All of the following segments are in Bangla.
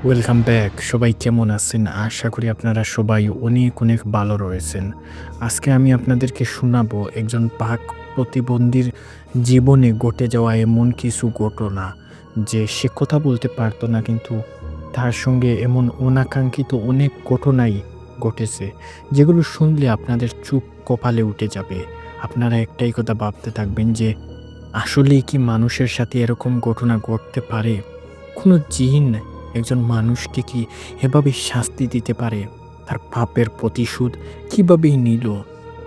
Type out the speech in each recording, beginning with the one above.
Welcome back. সবাই কেমন আছেন? আশা করি আপনারা সবাই অনেক, অনেক ভালো রয়েছেন। আজকে আমি আপনাদেরকে শোনাবো একজন বাক প্রতিবন্ধীর জীবনে ঘটে যাওয়া এমন কিছু ঘটনা যে সে কথা বলতে পারত না, কিন্তু তার সঙ্গে এমন অনাকাঙ্ক্ষিত অনেক ঘটনাই ঘটেছে, যেগুলো শুনলে আপনাদের চুপ কপালে উঠে যাবে। আপনারা একটাই কথা ভাবতে থাকবেন যে আসলেই কি মানুষের সাথে এরকম ঘটনা ঘটতে পারে? কোনো জিন একজন মানুষকে কি এভাবে শাস্তি দিতে পারে? তার পাপের প্রতিশোধ কিভাবেই নিল?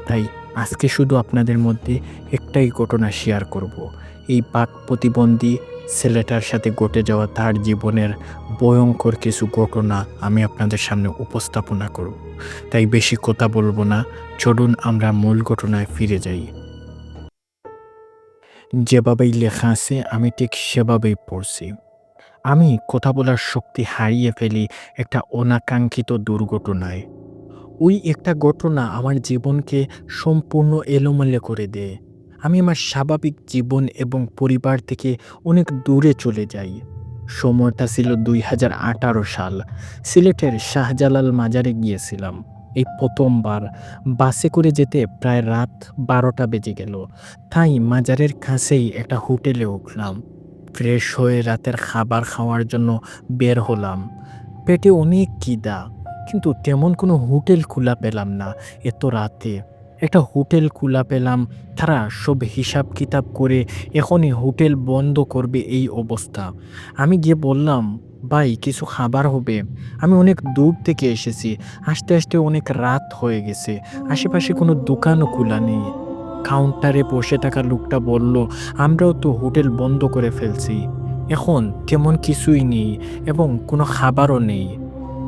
তাই আজকে শুধু আপনাদের মধ্যে একটাই ঘটনা শেয়ার করব। এই বাক প্রতিবন্ধী ছেলেটার সাথে ঘটে যাওয়া তার জীবনের ভয়ঙ্কর কিছু ঘটনা আমি আপনাদের সামনে উপস্থাপনা করব। তাই বেশি কথা বলবো না, চলুন আমরা মূল ঘটনায় ফিরে যাই। যেভাবেই লেখা আছে আমি ঠিক সেভাবেই পড়ছি। আমি কথা বলার শক্তি হারিয়ে ফেলি একটা অনাকাঙ্ক্ষিত দুর্ঘটনায়। ওই একটা ঘটনা আমার জীবনকে সম্পূর্ণ এলোমেলো করে দেয়। আমি আমার স্বাভাবিক জীবন এবং পরিবার থেকে অনেক দূরে চলে যাই। সময়টা ছিল ২০১৮ সাল। সিলেটের শাহজালাল মাজারে গিয়েছিলাম। এই প্রথমবার বাসে করে যেতে প্রায় রাত ১২টা বেজে গেল। তাই মাজারের কাছেই একটা হোটেলে উঠলাম। ফ্রেশ হয়ে রাতের খাবার খাওয়ার জন্য বের হলাম। পেটে অনেক খিদা, কিন্তু তেমন কোনো হোটেল খোলা পেলাম না এত রাতে। একটা হোটেল খোলা পেলাম, তারা সব হিসাব কিতাব করে এখনই হোটেল বন্ধ করবে এই অবস্থা। আমি গিয়ে বললাম, "ভাই কিছু খাবার হবে? আমি অনেক দূর থেকে এসেছি। আসতে, আসতে অনেক রাত হয়ে গেছে। আশেপাশে কোনো দোকানও খোলা নেই।" কাউন্টারে বসে থাকা লোকটা বলল, "আমরাও তো হোটেল বন্ধ করে ফেলছি। এখন তেমন কিছুই নেই এবং কোনো খাবারও নেই।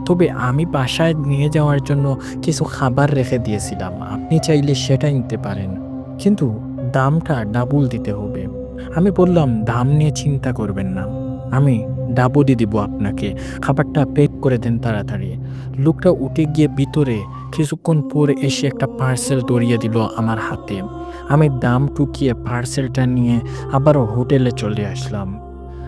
তবে আমি বাসায় নিয়ে যাওয়ার জন্য কিছু খাবার রেখে দিয়েছিলাম। আপনি চাইলে সেটা নিতে পারেন। কিন্তু দামটা ডাবল দিতে হবে।" আমি বললাম, "দাম নিয়ে চিন্তা করবেন না। আমি ডাবলই দিব আপনাকে। খাবারটা প্যাক করে দেন তাড়াতাড়ি।" লোকটা উঠে গিয়ে ভিতরে কিছুক্ষণ পর এসে একটা পার্সেল ধরিয়ে দিল আমার হাতে। আমি দাম টুকিয়ে পার্সেলটা নিয়ে আবারও হোটেলে চলে আসলাম।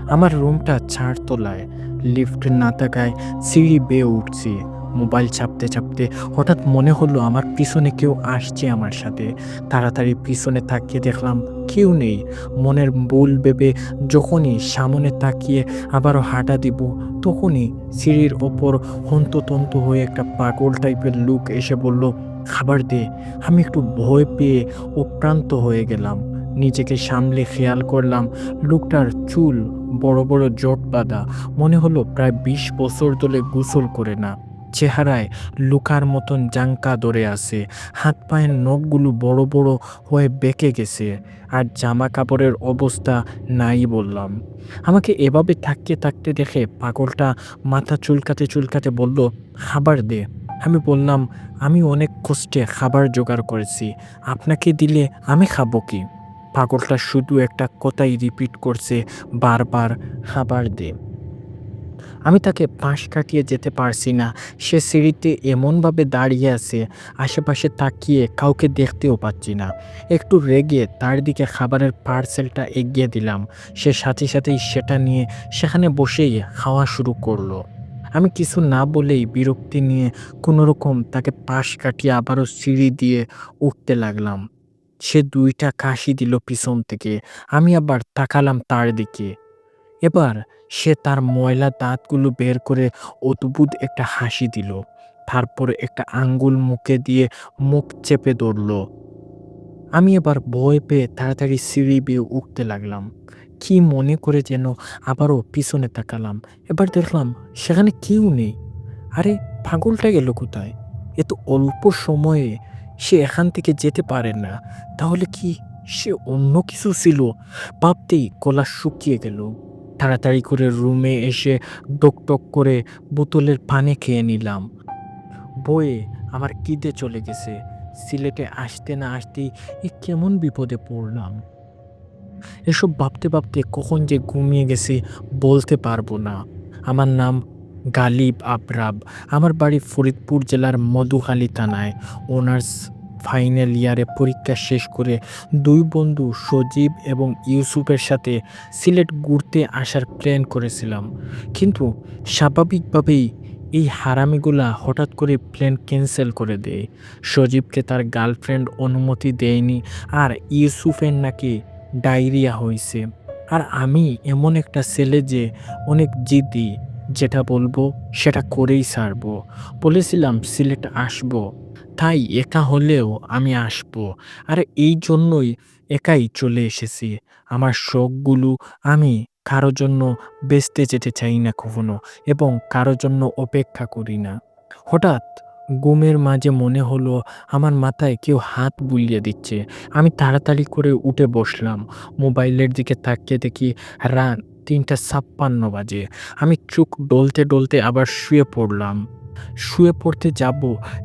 আমার রুমটা ৪ তলায়। লিফট না থাকায় সিঁড়ি বেয়ে উঠছি। মোবাইল চাপতে, চাপতে হঠাৎ মনে হলো আমার পিছনে কেউ আসছে আমার সাথে। তাড়াতাড়ি পিছনে তাকিয়ে দেখলাম কেউ নেই। মনের ভুল ভেবে যখনই সামনে তাকিয়ে আবারও হাঁটা দিব, তখনই সিঁড়ির ওপর হন্ততন্ত হয়ে একটা পাগল টাইপের লোক এসে বলল, "খাবার দে।" আমি একটু ভয় পেয়ে উৎপ্রান্ত হয়ে গেলাম। নিজেকে সামলে খেয়াল করলাম লোকটার চুল বড় বড় জট বাঁধা। মনে হলো প্রায় ২০ বছর ধরে গোসল করে না। চেহারায় লুকার মতন জাঙ্কা ধরে আছে। হাত পায়ের নখগুলো বড় বড় হয়ে বেঁকে গেছে। আর জামা কাপড়ের অবস্থা নাই বললাম। আমাকে এভাবে থাকতে থাকতে দেখে পাগলটা মাথা চুলকাতে চুলকাতে বলল, "খাবার দে।" আমি বললাম, "আমি অনেক কষ্টে খাবার জোগাড় করেছি। আপনাকে দিলে আমি খাবো কি?" পাগলটা শুধু একটা কথাই রিপিট করছে বারবার, "খাবার দে।" আমি তাকে পাশ কাটিয়ে যেতে পারছি না। সে সিঁড়িতে এমনভাবে দাঁড়িয়ে আছে, আশেপাশে তাকিয়ে কাউকে দেখতেও পাচ্ছি না। একটু রেগে তার দিকে খাবারের পার্সেলটা এগিয়ে দিলাম। সে সাথে সাথেই সেটা নিয়ে সেখানে বসেই খাওয়া শুরু করলো। আমি কিছু না বলেই বিরক্তি নিয়ে কোনোরকম তাকে পাশ কাটিয়ে আবারও সিঁড়ি দিয়ে উঠতে লাগলাম। সে ২ টা কাশি দিল পিছন থেকে। আমি আবার তাকালাম তার দিকে। এবার সে তার ময়লা দাঁতগুলো বের করে অদ্ভুত একটা হাসি দিল। তারপর একটা আঙ্গুল মুখে দিয়ে মুখ চেপে ধরল। আমি এবার ভয় পেয়ে তাড়াতাড়ি সিঁড়ি বেয়ে উঠতে লাগলাম। কি মনে করে যেন আবারও পিছনে তাকালাম। এবার দেখলাম সেখানে কেউ নেই। আরে পাগলটা গেল কোথায়? এত অল্প সময়ে সে এখান থেকে যেতে পারে না। তাহলে কি সে অন্য কিছু ছিল? ভাবতেই গলা শুকিয়ে গেল। তাড়াতাড়ি করে রুমে এসে টক করে বোতলের পানি খেয়ে নিলাম। বয়ে আমার খিদে চলে গেছে। সিলেটে আসতে না আসতেই কেমন বিপদে পড়লাম। এসব ভাবতে ভাবতে কখন যে ঘুমিয়ে গেছি বলতে পারবো না। আমার নাম গালিব আবরাব। আমার বাড়ি ফরিদপুর জেলার মধুখালী থানায়। অনার্স ফাইনাল ইয়ারে পরীক্ষা শেষ করে ২ বন্ধু সজীব এবং ইউসুফের সাথে সিলেট ঘুরতে আসার প্ল্যান করেছিলাম। কিন্তু স্বাভাবিকভাবেই এই হারামিগুলা হঠাৎ করে প্ল্যান ক্যান্সেল করে দেয়। সজীবকে তার গার্লফ্রেন্ড অনুমতি দেয়নি, আর ইউসুফের নাকি ডায়রিয়া হইছে। আর আমি এমন একটা ছেলে যে অনেক জিদ্দি, যেটা বলবো সেটা করেই ছাড়বো। বলেছিলাম সিলেট আসবো, তাই একা হলেও আমি আসবো। আর এই জন্যই একাই চলে এসেছি। আমার শখগুলো আমি কারো জন্য বেচতে যেতে চাই না কখনো, এবং কারো জন্য অপেক্ষা করি না। হঠাৎ ঘুমের মাঝে মনে হলো আমার মাথায় কেউ হাত বুলিয়ে দিচ্ছে। আমি তাড়াতাড়ি করে উঠে বসলাম। মোবাইলের দিকে তাকিয়ে দেখি রাত ৩:৫৬ বাজে। আমি চোখ ডলতে ডলতে আবার শুয়ে পড়লাম। শুয়ে পড়তে যাব,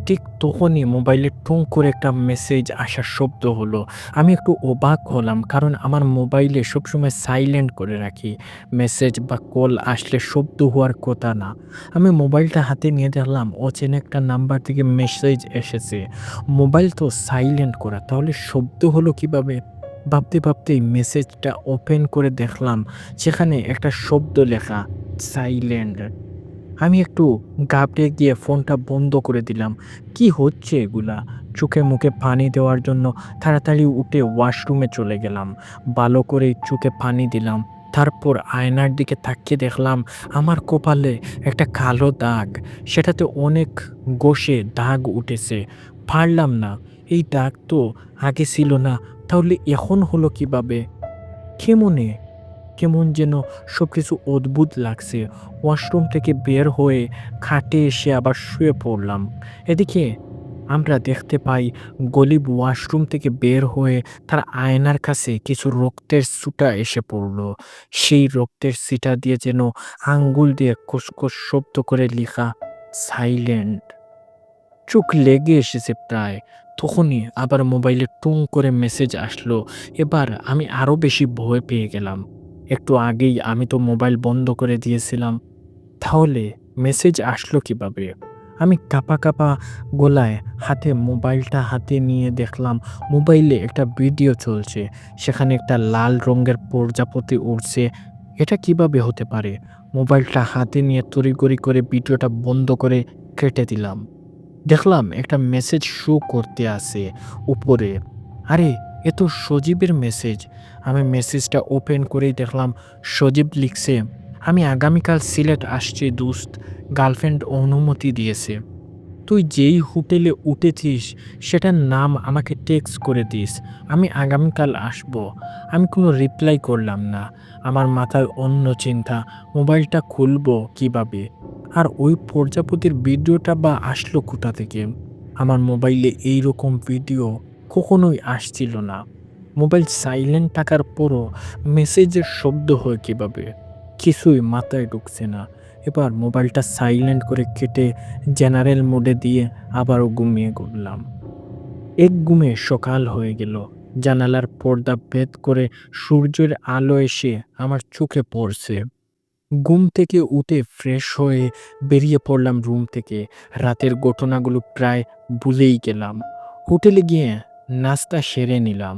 ঠিক তখনই মোবাইলে টুং করে একটা মেসেজ আসার শব্দ হলো। আমি একটু অবাক হলাম, কারণ আমার মোবাইলে সবসময় সাইলেন্ট করে রাখি। মেসেজ বা কল আসলে শব্দ হওয়ার কথা না। আমি মোবাইলটা হাতে নিয়ে দেখলাম অচেনা একটা নাম্বার থেকে মেসেজ এসেছে। মোবাইল তো সাইলেন্ট করা, তাহলে শব্দ হলো কিভাবে? ভাবতে ভাবতেই মেসেজটা ওপেন করে দেখলাম সেখানে একটা শব্দ লেখা, সাইলেন্ট। আমি একটু ঘাবড়ে গিয়ে ফোনটা বন্ধ করে দিলাম। কি হচ্ছে এগুলা? চোখে মুখে পানি দেওয়ার জন্য তাড়াতাড়ি উঠে ওয়াশরুমে চলে গেলাম। ভালো করে চোখে পানি দিলাম। তারপর আয়নার দিকে তাকিয়ে দেখলাম আমার কপালে একটা কালো দাগ। সেটাতে অনেক ঘষে দাগ উঠেছে। পারলাম না, এই দাগ তো আগে ছিল না, তাহলে এখন হলো কিভাবে? কেমনে? কেমন যেন সবকিছু অদ্ভুত লাগছে। ওয়াশরুম থেকে বের হয়ে খাটে এসে আবার শুয়ে পড়লাম। এদিকে আমরা দেখতে পাই গলিব ওয়াশরুম থেকে বের হয়ে তার আয়নার কাছে কিছু রক্তের ছুটা এসে পড়ল। সেই রক্তের ছিটা দিয়ে যেন আঙ্গুল দিয়ে কুসকুস শব্দ করে লেখা, সাইলেন্ট। চোখ লেগে এসেছে প্রায়। তখনই আবার মোবাইলে টুং করে মেসেজ আসলো। এবার আমি আরো বেশি ভয় পেয়ে গেলাম। একটু আগেই আমি তো মোবাইল বন্ধ করে দিয়েছিলাম, তাহলে মেসেজ আসলো কিভাবে? আমি কাঁপা কাঁপা গলায় মোবাইলটা হাতে নিয়ে দেখলাম মোবাইলে একটা ভিডিও চলছে। সেখানে একটা লাল রঙের প্রজাপতি উড়ছে। এটা কিভাবে হতে পারে? মোবাইলটা হাতে নিয়ে তড়িঘড়ি করে ভিডিওটা বন্ধ করে কেটে দিলাম। দেখলাম একটা মেসেজ শো করতে আছে উপরে। আরে, এ তো সজীবের মেসেজ। আমি মেসেজটা ওপেন করেই দেখলাম সজীব লিখছে, আমি আগামীকাল সিলেট আসছি দোস্ত, গার্লফ্রেন্ড অনুমতি দিয়েছে। তুই যেই হোটেলে উঠেছিস সেটার নাম আমাকে টেক্সট করে দিস, আমি আগামীকাল আসব। আমি কোনো রিপ্লাই করলাম না। আমার মাথায় অন্য চিন্তা, মোবাইলটা খুলবো কিভাবে? আর ওই প্রজাপতির ভিডিওটা বা আসলো কোথা থেকে? আমার মোবাইলে এইরকম ভিডিও কখনোই আসছিল না। মোবাইল সাইলেন্ট থাকার পরও মেসেজের শব্দ হয় কিভাবে? কিছুই মাথায় ঢুকছে না। এবার মোবাইলটা সাইলেন্ট করে কেটে জেনারেল মোডে দিয়ে আবারও ঘুমিয়ে পড়লাম। এক ঘুমে সকাল হয়ে গেল। জানালার পর্দা ভেদ করে সূর্যের আলো এসে আমার চোখে পড়ছে। ঘুম থেকে উঠে ফ্রেশ হয়ে বেরিয়ে পড়লাম রুম থেকে। রাতের ঘটনাগুলো প্রায় ভুলেই গেলাম। হোটেলে গিয়ে নাস্তা সেরে নিলাম।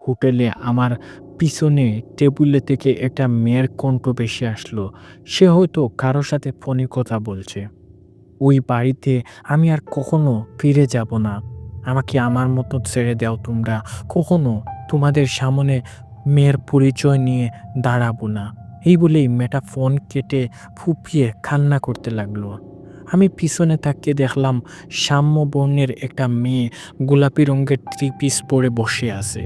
হোটেলে আমার পিছনে টেবিলে থেকে একটা মেয়ের কণ্ঠ ভেসে আসলো। সে হয়তো কারো সাথে ফোনে কথা বলছে। ওই বাড়িতে আমি আর কখনো ফিরে যাব না। আমাকে আমার মতো ছেড়ে দাও তোমরা। কখনো তোমাদের সামনে মেয়ের পরিচয় নিয়ে দাঁড়াবো না। এই বলেই মেয়েটা ফোন কেটে ফুঁপিয়ে কান্না করতে লাগলো। আমি পিছনে তাকিয়ে দেখলাম সাম্য বর্ণের একটা মেয়ে গোলাপি রঙের থ্রি পিস পরে বসে আছে।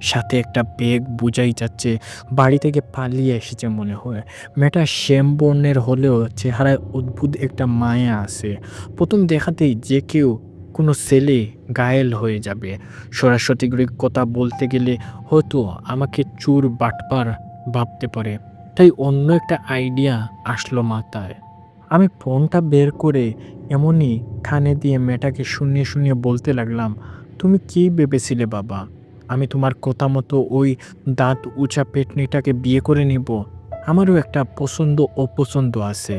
সাথে একটা ব্যাগ, বোঝাই যাচ্ছে বাড়ি থেকে পালিয়ে এসেছে মনে হয়। মেয়েটা শ্যাম বর্ণের হলেও চেহারায় অদ্ভুত একটা মায়া আছে। প্রথম দেখাতেই যে কেউ, কোনো ছেলে ঘায়েল হয়ে যাবে। সরাসরি করে কথা বলতে গেলে হয়তো আমাকে চোর বাটপার ভাবতে পারে। তাই অন্য একটা আইডিয়া আসলো মাথায়। আমি ফোনটা বের করে এমনই কানে দিয়ে মেয়েটাকে শুনিয়ে শুনিয়ে বলতে লাগলাম, তুমি কি ভেবেছিলে বাবা? আমি তোমার কথা মতো ওই দাঁত উঁচা পেটনিটাকে বিয়ে করে নিব? আমারও একটা পছন্দ অপছন্দ আছে।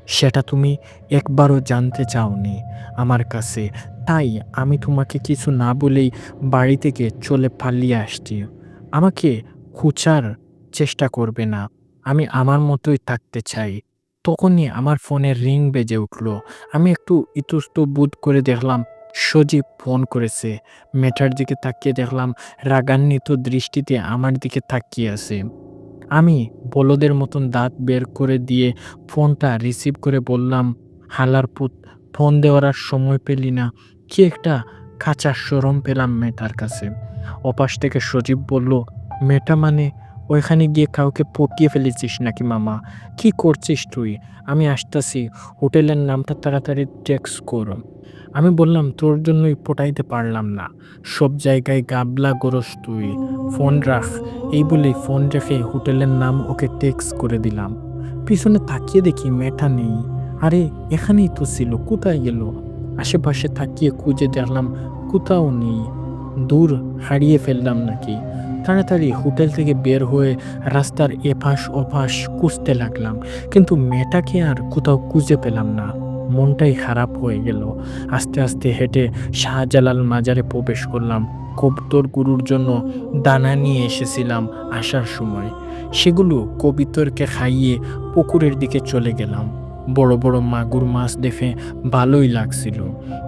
সেটা তুমি একবারও জানতে চাওনি আমার কাছে। তাই আমি তোমাকে কিছু না বলেই বাড়ি থেকে চলে পালিয়ে আসছি। আমাকে খোঁজার চেষ্টা করবে না। আমি আমার মতোই থাকতে চাই। তখনই আমার ফোনের রিং বেজে উঠল। আমি একটু ইতস্তত করে দেখলাম সজীব ফোন করেছে। মেয়েটার দিকে তাকিয়ে দেখলাম রাগান্বিত দৃষ্টিতে আমার দিকে তাকিয়ে আছে। আমি বলদের মতন দাঁত বের করে দিয়ে ফোনটা রিসিভ করে বললাম, "হালার পুত, ফোন দেওয়ার আর সময় পেলি না।" কি একটা কাঁচা শরম পেলাম মেয়েটার কাছে। ওপাশ থেকে সজীব বলল, "মেয়েটা মানে ওইখানে গিয়ে কাউকে পটিয়ে ফেলেছিস নাকি মামা? কি করছিস তুই? আমি আসতাছি। হোটেলের নামটা তাড়াতাড়ি টেক্সট কর।" আমি বললাম, "তোর জন্যই পটাইতে পারলাম না। সব জায়গায় গাবলা গরস তুই। ফোন রাখ।" এই বলেই ফোন রেখে হোটেলের নাম ওকে টেক্সট করে দিলাম। পিছনে তাকিয়ে দেখি মেয়েটা নেই। আরে এখানেই তো ছিল, কোথায় গেল? আশেপাশে তাকিয়ে খুঁজে দেখলাম কোথাও নেই। দূর হারিয়ে ফেললাম নাকি? তাড়াতাড়ি হোটেল থেকে বের হয়ে রাস্তার এপাশ ওপাশ খুঁজতে লাগলাম, কিন্তু মেয়েটাকে আর কোথাও খুঁজে পেলাম না। মনটাই খারাপ হয়ে গেল। আস্তে আস্তে হেঁটে শাহজালাল মাজারে প্রবেশ করলাম। কবুতর গুরুর জন্য দানা নিয়ে এসেছিলাম আসার সময়। সেগুলো কবিতরকে খাইয়ে পুকুরের দিকে চলে গেলাম। বড় বড় মাগুর মাছ দেখে ভালোই লাগছিল।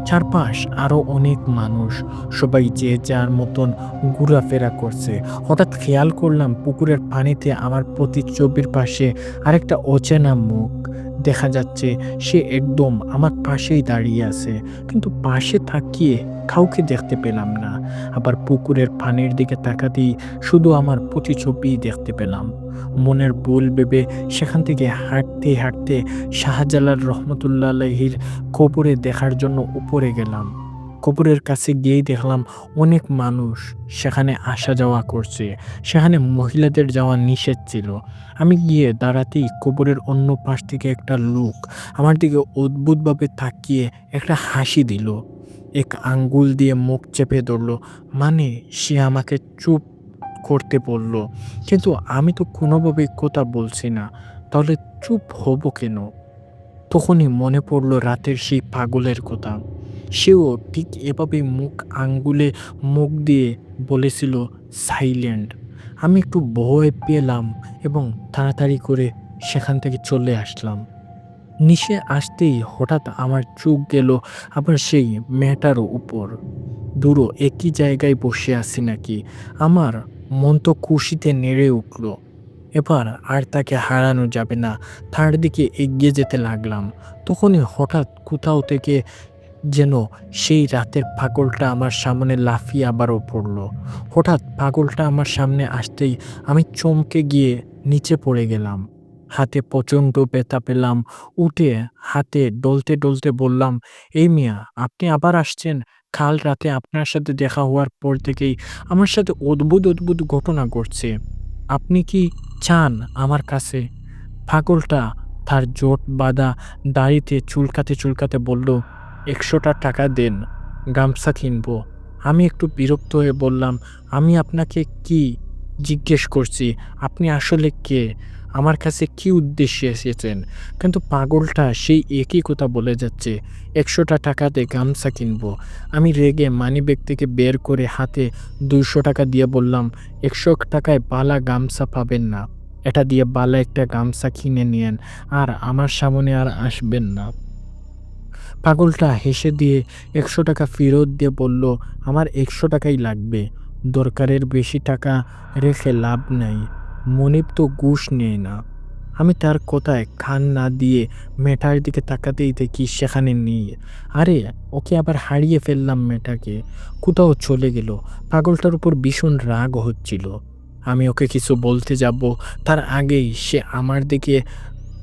চারপাশ আরো অনেক মানুষ, সবাই যে যার মতন ঘোরাফেরা করছে। হঠাৎ খেয়াল করলাম পুকুরের পানিতে আমার প্রতিচ্ছবির পাশে আরেকটা অচেনা মুখ দেখা যাচ্ছে। সে একদম আমার পাশেই দাঁড়িয়ে আছে, কিন্তু পাশে তাকিয়ে কাউকে দেখতে পেলাম না। আবার পুকুরের পানির দিকে তাকাতেই শুধু আমার প্রতিচ্ছবিই দেখতে পেলাম। মনের ভুল ভেবে সেখান থেকে হাঁটতে হাঁটতে শাহজালাল রহমতুল্লাহ আলাইহির কবরে দেখার জন্য উপরে গেলাম। কবরের কাছে গিয়েই দেখলাম অনেক মানুষ সেখানে আসা যাওয়া করছে। সেখানে মহিলাদের যাওয়া নিষেধ ছিল। আমি গিয়ে দাঁড়াতেই কবরের অন্য পাশ থেকে একটা লোক আমার দিকে অদ্ভুতভাবে তাকিয়ে একটা হাসি দিল। এক আঙ্গুল দিয়ে মুখ চেপে ধরল, মানে সে আমাকে চুপ করতে বলল। কিন্তু আমি তো কোনোভাবেই কথা বলছি না, তাহলে চুপ হব কেন? তখনই মনে পড়ল রাতের সেই পাগলের কথা। সেও ঠিক এভাবেই মুখ আঙ্গুলে মুখ দিয়ে বলেছিল সাইলেন্ট। আমি একটু ভয় পেলাম এবং তাড়াতাড়ি করে সেখান থেকে চলে আসলাম। নিচে আসতেই হঠাৎ আমার চোখ গেল আবার সেই মেয়েটার উপর। দূরও একই জায়গায় বসে আছি নাকি? আমার মন তো খুশিতে নেড়ে উঠল। এবার আর তাকে হারানো যাবে না। তার দিকে এগিয়ে যেতে লাগলাম। তখনই হঠাৎ কোথাও থেকে যেন সেই রাতের পাগলটা আমার সামনে লাফিয়ে আবারও পড়ল। হঠাৎ পাগলটা আমার সামনে আসতেই আমি চমকে গিয়ে নিচে পড়ে গেলাম। হাতে প্রচণ্ড ব্যথা পেলাম। উঠে হাতে ডলতে ডলতে বললাম, "এই মিয়া, আপনি আবার আসছেন? কাল রাতে আপনার সাথে দেখা হওয়ার পর থেকেই আমার সাথে অদ্ভুত অদ্ভুত ঘটনা ঘটছে। আপনি কি চান আমার কাছে?" পাগলটা তার জোট বাঁধা দাড়িতে চুলকাতে চুলকাতে বলল, "১০০টা টাকা দেন, গামছা কিনবো।" আমি একটু বিরক্ত হয়ে বললাম, "আমি আপনাকে কি জিজ্ঞেস করছি? আপনি আসলে কে? আমার কাছে কি উদ্দেশ্যে এসেছেন?" কিন্তু পাগলটা সেই একই কথা বলে যাচ্ছে, "১০০টা টাকা দে, গামছা কিনবো।" আমি রেগে মানিব্যাগ থেকে বের করে হাতে ২০০ টাকা দিয়ে বললাম, "১০০ টাকায় বালা গামছা পাবেন না। এটা দিয়ে বালা একটা গামছা কিনে নিয়েন, আর আমার সামনে আর আসবেন না।" পাগলটা হেসে দিয়ে ১০০ টাকা ফেরত দিয়ে বলল, "আমার ১০০ টাকাই লাগবে। দরকারের বেশি টাকা রেখে লাভ নাই। মনিব তো ঘুষ নেয় না।" আমি তার কথায় কান না দিয়ে মেয়েটার দিকে তাকাতেই দেখি সেখানে নেই। আরে, ওকে আবার হারিয়ে ফেললাম। মেয়েটাকে কোথাও চলে গেল। পাগলটার উপর ভীষণ রাগ হচ্ছিল। আমি ওকে কিছু বলতে যাব, তার আগেই সে আমার দিকে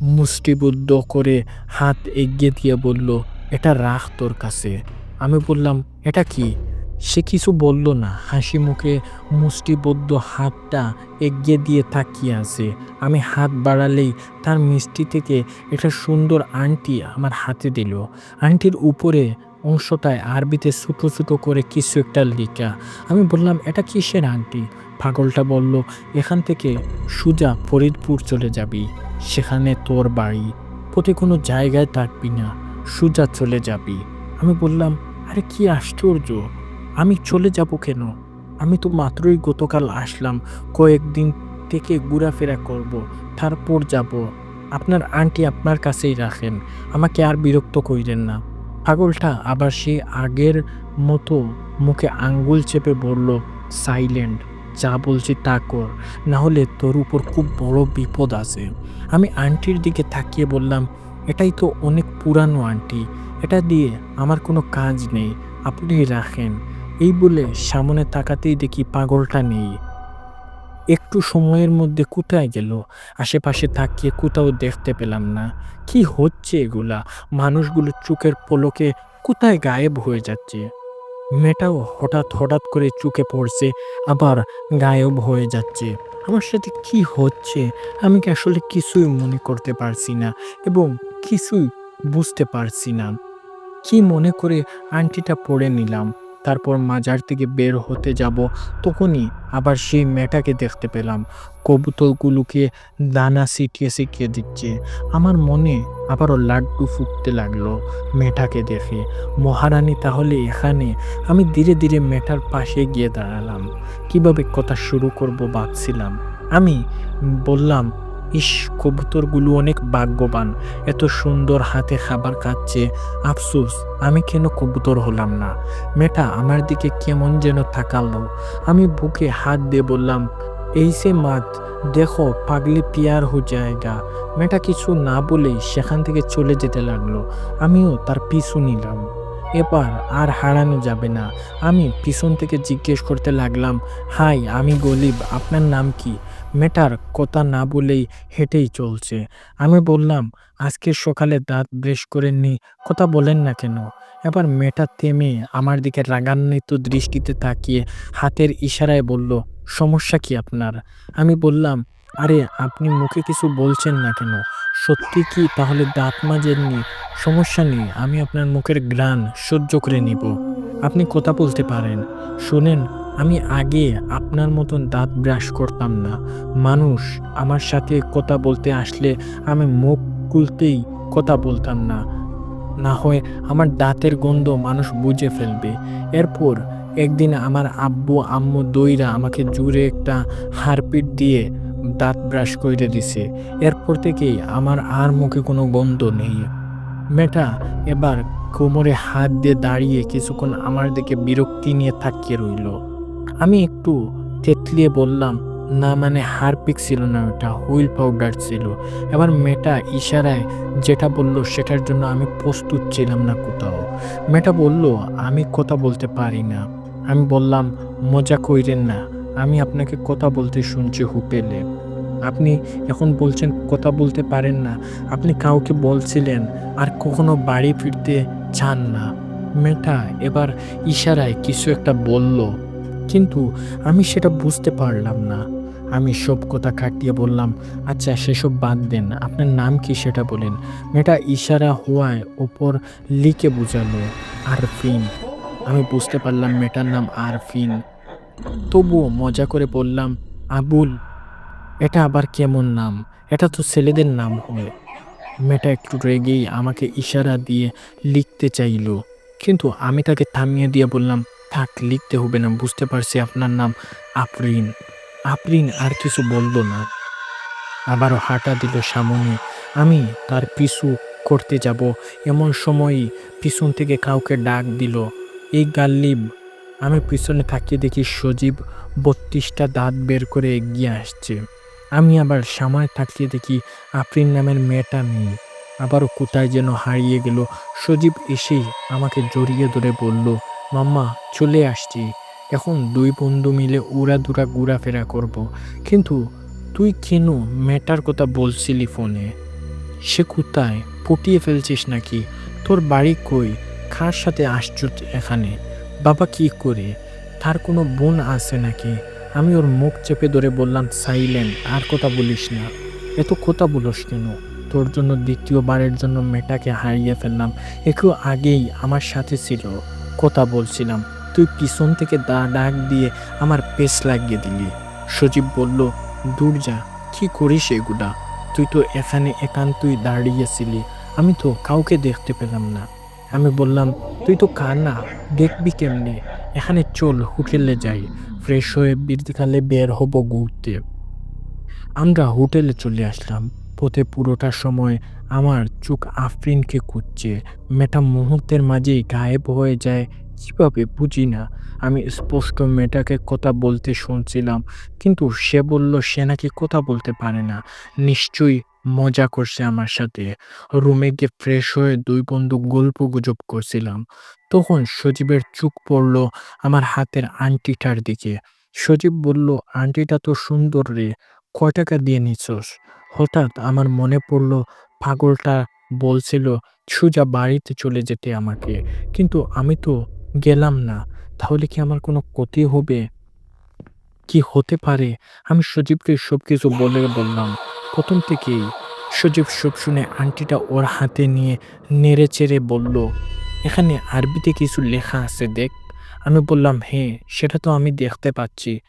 মুষ্টিবদ্ধ করে হাত এগিয়ে দিয়ে বলল, "এটা রাখ তোর কাছে।" আমি বললাম, "এটা কি?" সে কিছু বলল না। হাসি মুখে মুষ্টিবদ্ধ হাতটা এগিয়ে দিয়ে তাকিয়ে আছে। আমি হাত বাড়ালেই তার মিষ্টি থেকে একটা সুন্দর আংটি আমার হাতে দিল। আংটির উপরে অংশটায় আরবিতে ছোটো ছোটো করে কিছু একটা লেখা। আমি বললাম, "এটা কিসের আংটি?" পাগলটা বলল, "এখান থেকে সোজা ফরিদপুর চলে যাবি। সেখানে তোর বাড়ি। পথে কোনো জায়গায় থাকবি না, সোজা চলে যাবি।" আমি বললাম, আরে কি আশ্চর্য! আমি চলে যাব কেন? আমি তো মাত্রই গতকাল আসলাম। কয়েকদিন থেকে ঘোরাফেরা করব। তারপর যাব। আপনার আন্টি আপনার কাছেই রাখেন। আমাকে আর বিরক্ত কইরেন না। পাগলটা আবার সেই আগের মতো মুখে আঙ্গুল চেপে বলল, সাইলেন্ট। যা বলছি তা কর। না হলে তোর উপর খুব বড় বিপদ আছে। আমি আন্টির দিকে তাকিয়ে বললাম, এটাই তো অনেক পুরানো আন্টি। এটা দিয়ে আমার কোনো কাজ নেই। আপনি রাখেন। এই বলে সামনে তাকাতেই দেখি পাগলটা নেই। একটু সময়ের মধ্যে কোথায় গেল? আশেপাশে তাকিয়ে কোথাও দেখতে পেলাম না। কি হচ্ছে এগুলা? মানুষগুলো চোখের পলকে কোথায় গায়েব হয়ে যাচ্ছে? মেয়েটাও হঠাৎ হঠাৎ করে চোখে পড়ছে, আবার গায়েব হয়ে যাচ্ছে। আমার সাথে কি হচ্ছে? আমি কি আসলে কিছুই মনে করতে পারছি না এবং কিছুই বুঝতে পারছি না। কি মনে করে আংটিটা পরে নিলাম। তারপর মাজার থেকে বের হতে যাব, তখনই আবার সেই মেয়েটাকে দেখতে পেলাম। কবুতরগুলোকে দানা ছিটিয়ে ছিটিয়ে দিচ্ছে। আমার মনে আবারও লাড্ডু ফুটতে লাগলো মেয়েটাকে দেখে। মহারানী তাহলে এখানে? আমি ধীরে ধীরে মেয়েটার পাশে গিয়ে দাঁড়ালাম। কিভাবে কথা শুরু করব ভাবছিলাম। আমি বললাম, ইস, কবুতরগুলো অনেক ভাগ্যবান। এত সুন্দর হাতে খাবার খাচ্ছে। আফসোস, আমি কেন কবুতর হলাম না। মেয়েটা আমার দিকে কেমন যেন তাকালো। আমি বুকে হাত দিয়ে বললাম, এই সে মাত, দেখো পাগলি পিয়ার হো জায়গা। মেয়েটা কিছু না বলেই সেখান থেকে চলে যেতে লাগলো। আমিও তার পিছু নিলাম। এবার আর হারানো যাবে না। আমি পিছন থেকে জিজ্ঞেস করতে লাগলাম, হাই, আমি গলিব, আপনার নাম কি? মেয়েটার কথা না বলেই হেঁটেই চলছে। আমি বললাম, আজকে সকালে দাঁত ব্রাশ করেননি, কথা বলেন না কেন? এবার মেয়েটা থেমে আমার দিকে রাগান্বিত দৃষ্টিতে তাকিয়ে হাতের ইশারায় বলল, সমস্যা কি আপনার? আমি বললাম, আরে আপনি মুখে কিছু বলছেন না কেন? সত্যি কি তাহলে দাঁত মাজেননি? সমস্যা নেই, আমি আপনার মুখের ঘ্রাণ সহ্য করে নিব। আপনি কথা বলতে পারেন। শোনেন, আমি আগে আপনার মতন দাঁত ব্রাশ করতাম না। মানুষ আমার সাথে কথা বলতে আসলে আমি মুখ খুলতেই কথা বলতাম না। না হয় আমার দাঁতের গন্ধ মানুষ বুঝে ফেলবে। এরপর একদিন আমার আব্বু আম্মু দইরা আমাকে জোরে একটা হারপিট দিয়ে দাঁত ব্রাশ করে দিছে। এরপর থেকেই আমার আর মুখে কোনো গন্ধ নেই। মেয়েটা এবার কোমরে হাত দিয়ে দাঁড়িয়ে কিছুক্ষণ আমার দিকে বিরক্তি নিয়ে তাকিয়ে রইল। আমি একটু থেতলিয়ে বললাম, না মানে হারপিক ছিল না, ওটা হুইল পাউডার ছিল। এবার মেয়েটা ইশারায় যেটা বলল সেটার জন্য আমি প্রস্তুত ছিলাম না কোথাও। মেয়েটা বলল, আমি কথা বলতে পারি না। আমি বললাম, মজা কইরেন না, আমি আপনাকে কথা বলতে শুনছি হুপেলে। আপনি এখন বলছেন কথা বলতে পারেন না। আপনি কাউকে বলছিলেন আর কখনো বাড়ি ফিরতে চান না। মেয়েটা এবার ইশারায় কিছু একটা বলল, কিন্তু আমি সেটা বুঝতে পারলাম না। আমি সব কথা কাটিয়ে বললাম, আচ্ছা সেসব বাদ দেন, আপনার নাম কি সেটা বলেন। মেয়েটা ইশারা হওয়ায় ওপর লিখে বুঝালো, আরফিন। আমি বুঝতে পারলাম মেয়েটার নাম আরফিন। তবুও মজা করে বললাম, আবুল। এটা আবার কেমন নাম? এটা তো ছেলেদের নাম হয়। মেয়েটা একটু রেগেই আমাকে ইশারা দিয়ে লিখতে চাইলো, কিন্তু আমি তাকে থামিয়ে দিয়ে বললাম, থাক, লিখতে হবে না, বুঝতে পারছি আপনার নাম আফরিন। আফরিন আর কিছু বলল না, আবারও হাঁটা দিল সামনে। আমি তার পিছু করতে যাব, এমন সময়ই পিছন থেকে কাউকে ডাক দিল, এই গাল্লিব। আমি পিছনে তাকিয়ে দেখি সজীব ৩২টা দাঁত বের করে এগিয়ে আসছে। আমি আবার সামনে তাকিয়ে দেখি আফরিন নামের মেয়েটা নেই, আবারও কোথায় যেন হারিয়ে গেল। সজীব এসেই আমাকে জড়িয়ে ধরে বলল, মাম্মা, চলে আসছি। এখন দুই বন্ধু মিলে উড়াধুরা ঘোরাফেরা করব। কিন্তু তুই কেন মেয়েটার কথা বলছিলি ফোনে? সে কোথায়? পটিয়ে ফেলছিস নাকি? তোর বাড়ি কই? কার সাথে আসছো এখানে? বাবা কি করে? তার কোনো বোন আছে নাকি? আমি ওর মুখ চেপে ধরে বললাম, সাইলেন্ট, আর কথা বলিস না। এত কথা বলিস কেন? তোর জন্য দ্বিতীয়বারের জন্য মেয়েটাকে হারিয়ে ফেললাম। একটু আগেই আমার সাথে ছিল, কথা বলছিলাম, তুই পিছন থেকে ডাক দিয়ে আমার পেছ লাগিয়ে দিলি। সজীব বলল, দূর যা, কি করিস এগুলা? তুই তো এখানে একান্তই দাঁড়িয়েছিলি, আমি তো কাউকে দেখতে পেলাম না। আমি বললাম, "তুই তো কানা, দেখবি কেমনে? এখানে চল হোটেলে যাই। ফ্রেশ হয়ে বিকালে বের হবো ঘুরতে।" আমরা হোটেলে চলে আসলাম। পথে পুরোটা সময় আমার চোখ আফরিনকে খুঁজছে। মেয়েটা মুহূর্তের মাঝেই গায়েব হয়ে যায় কিভাবে বুঝি না। আমি স্পষ্ট মেয়েটাকে কথা বলতে শুনছিলাম, কিন্তু সে বলল সে নাকি কথা বলতে পারে না। নিশ্চয়ই মজা করছে আমার সাথে। রুমে গিয়ে ফ্রেশ হয়ে দুই বন্ধু গল্প গুজব করছিলাম। তখন সজীবের চোখ পড়ল আমার হাতের আংটিটার দিকে। সজীব বলল, "আংটিটা তো সুন্দর রে, কয় টাকা দিয়ে নিছোস?" হঠাৎ আমার মনে পড়ল পাগলটা বলছিল সোজা বাড়িতে চলে যেতে আমাকে। কিন্তু আমি তো গেলাম না। তাহলে কি আমার কোনো ক্ষতি হবে? কি হতে পারে? আমি সজীবকে সবকিছু বলে বললাম। ১ম থেকেই সজীব সব শুনে আংটিটা ওর হাতে নিয়ে নেড়েচেড়ে বলল, "এখানে আরবিতে কিছু লেখা আছে দেখ।" আমি বললাম, "হ্যাঁ, সেটা তো আমি দেখতে পাচ্ছি।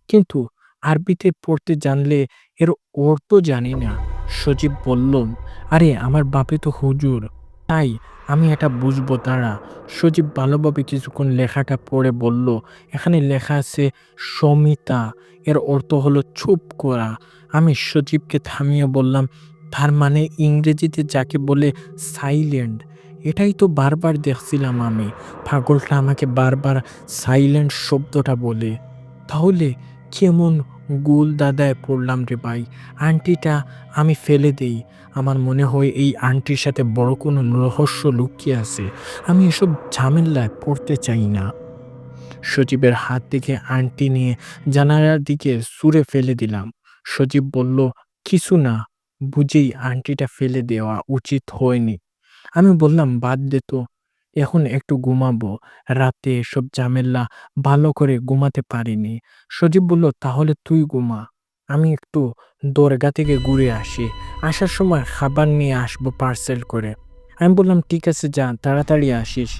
কিন্তু আরবিতে পড়তে জানলে এর অর্থ জানি না।" সজীব বলল, "আরে আমার বাপে তো হুজুর, তাই আমি এটা বুঝবো দাঁড়া।" সজীব ভালোভাবে কিছুক্ষণ লেখাটা পড়ে বলল, "এখানে লেখা আছে সমিতা, এর অর্থ হলো চুপ করা।" আমি সজীবকে থামিয়ে বললাম, "তার মানে ইংরেজিতে যাকে বলে সাইলেন্ট। এটাই তো বারবার দেখছিলাম আমি। পাগলটা আমাকে বারবার সাইলেন্ট শব্দটা বলে। তাহলে কেমন গোল দাদায় পড়লাম রে ভাই। আন্টিটা আমি ফেলে দেই। আমার মনে হয় এই আন্টির সাথে বড় কোনো রহস্য লুকিয়ে আছে। আমি এসব ঝামেলায় পড়তে চাই না।" সজীবের হাত থেকে আংটি নিয়ে জানালার দিকে ছুঁড়ে ফেলে দিলাম। সজীব বলল, "কিছু না বুঝেই আংটিটা ফেলে দেওয়া উচিত হয়নি।" আমি বললাম, "বাদ দে তো। এখন একটু ঘুমাবো। রাতে এসব ঝামেলা ভালো করে ঘুমাতে পারিনি।" সজীব বলল, "তাহলে তুই ঘুমা। আমি একটু দরগা থেকে ঘুরে আসি। আসার সময় খাবার নিয়ে আসবো পার্সেল করে।" আমি বললাম, "ঠিক আছে যা, তাড়াতাড়ি আসিস।"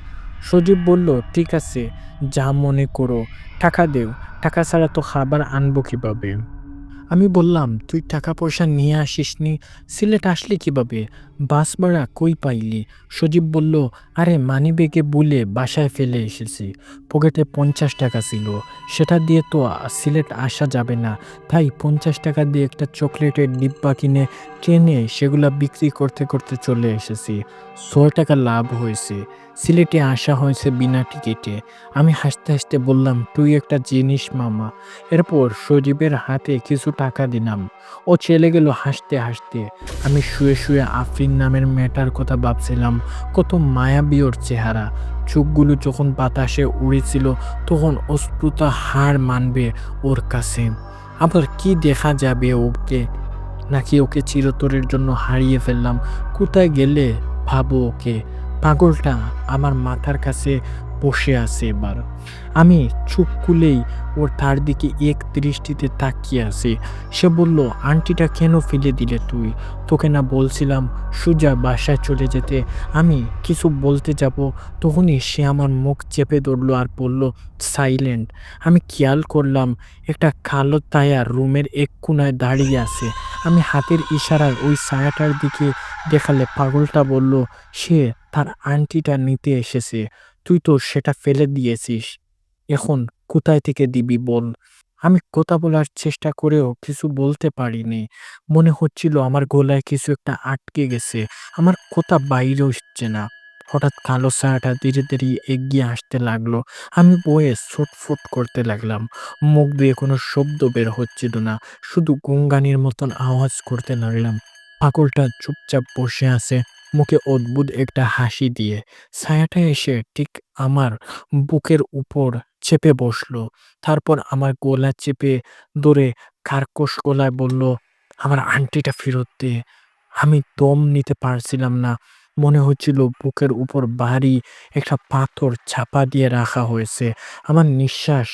সজীব বলল, "ঠিক আছে, যা মনে করো। টাকা দেও। টাকা ছাড়া তো খাবার আনবো কিভাবে?" আমি বললাম, "তুই টাকা পয়সা নিয়ে আসিসনি? সিলেট আসলি কিভাবে? বাস ভাড়া কই পাইলি?" সজীব বলল, "আরে মানিব্যাগে ভুলে বাসায় ফেলে এসেছি। পকেটে ৫০ টাকা ছিল। সেটা দিয়ে তো সিলেট আসা যাবে না। তাই ৫০ টাকা দিয়ে একটা চকলেটের ডিব্বা কিনে ট্রেনে সেগুলা বিক্রি করতে করতে চলে এসেছি। ৬ টাকা লাভ হয়েছে। সিলেটে আসা হয়েছে বিনা টিকিটে।" আমি হাসতে হাসতে বললাম, "তুই একটা জিনিস মামা।" এরপর সজীবের হাতে কিছু টাকা দিলাম। ও চলে গেল হাসতে হাসতে। আমি শুয়ে শুয়ে আফরিন নামের মেয়েটার কথা ভাবছিলাম। কত মায়াবী ওর চেহারা। চোখগুলো যখন বাতাসে উড়েছিল তখন অশ্রুতা হার মানবে ওর কাছে। আবার কি দেখা যাবে ওকে? নাকি ওকে চিরতরের জন্য হারিয়ে ফেললাম? কোথায় গেলে পাবো ওকে? পাগলটা আমার মাথার কাছে বসে আছে এবার। আমি চোখ খুলেই ওর তার দিকে এক দৃষ্টিতে তাকিয়ে আছি। সে বলল, "আন্টিটা কেন ফেলে দিলে তুই? তোকে না বলছিলাম সোজা বাসায় চলে যেতে?" আমি কিছু বলতে যাব, তখনই সে আমার মুখ চেপে ধরল আর বলল, "সাইলেন্ট।" আমি খেয়াল করলাম একটা কালো ছায়া রুমের এক কোণায় দাঁড়িয়ে আছে। আমি হাতের ইশারায় ওই ছায়াটার দিকে দেখালে পাগলটা বলল, "সে তার আংটিটা নিতে এসেছে। তুই তো সেটা ফেলে দিয়েছিস। এখন কোথায় থেকে দিবি বল?" আমি কথা বলার চেষ্টা করেও কিছু বলতে পারিনি। মনে হচ্ছিল আমার গলায় কিছু একটা আটকে গেছে। আমার কথা বাইরে হচ্ছে না। হঠাৎ কালো ছায়াটা ধীরে ধীরে এগিয়ে আসতে লাগলো। আমি ভয়ে ছটফট করতে লাগলাম। মুখ দিয়ে কোনো শব্দ বের হচ্ছিল না। শুধু গুঙগানির মতন আওয়াজ করতে লাগলাম। পাগলটা চুপচাপ বসে আছে, মুখে অদ্ভুত একটা হাসি দিয়ে। ছায়াটা এসে ঠিক আমার বুকের উপর চেপে বসলো। তারপর আমার গলা চেপে ধরে কার্কশ গলায় বলল, "আমার আংটিটা ফেরত দে।" আমি দম নিতে পারছিলাম না। মনে হচ্ছিল বুকের উপর ভারী একটা পাথর চাপা দিয়ে রাখা হয়েছে। আমার নিঃশ্বাস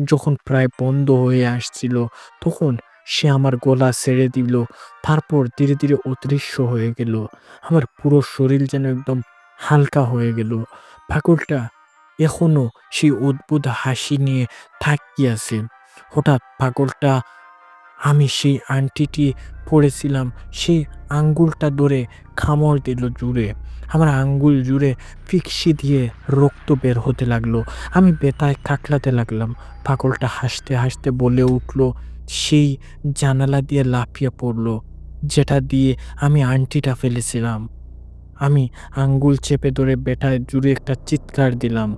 যখন প্রায় বন্ধ হয়ে আসছিল, তখন সে আমার গলা ছেড়ে দিল। তারপর ধীরে ধীরে অদৃশ্য হয়ে গেল। আমার পুরো শরীর যেন একদম হালকা হয়ে গেল। পাগলটা এখনো সেই অদ্ভুত হাসি নিয়ে তাকিয়ে আছে। হঠাৎ পাগলটা আমি সেই আংটিটি পড়েছিলাম সেই আঙ্গুলটা ধরে কামড় দিল জুড়ে। আমার আঙ্গুল জুড়ে ফিকসি দিয়ে রক্ত বের হতে লাগলো। আমি ব্যথায় কাতরাতে লাগলাম। পাগলটা হাসতে হাসতে বলে উঠল, সেই জানালা দিয়ে লাফিয়ে পড়ল যেটা দিয়ে আমি আংটিটা ফেলেছিলাম। আমি আঙ্গুল চেপে ধরে ব্যথায় জুড়ে একটা চিৎকার দিলাম।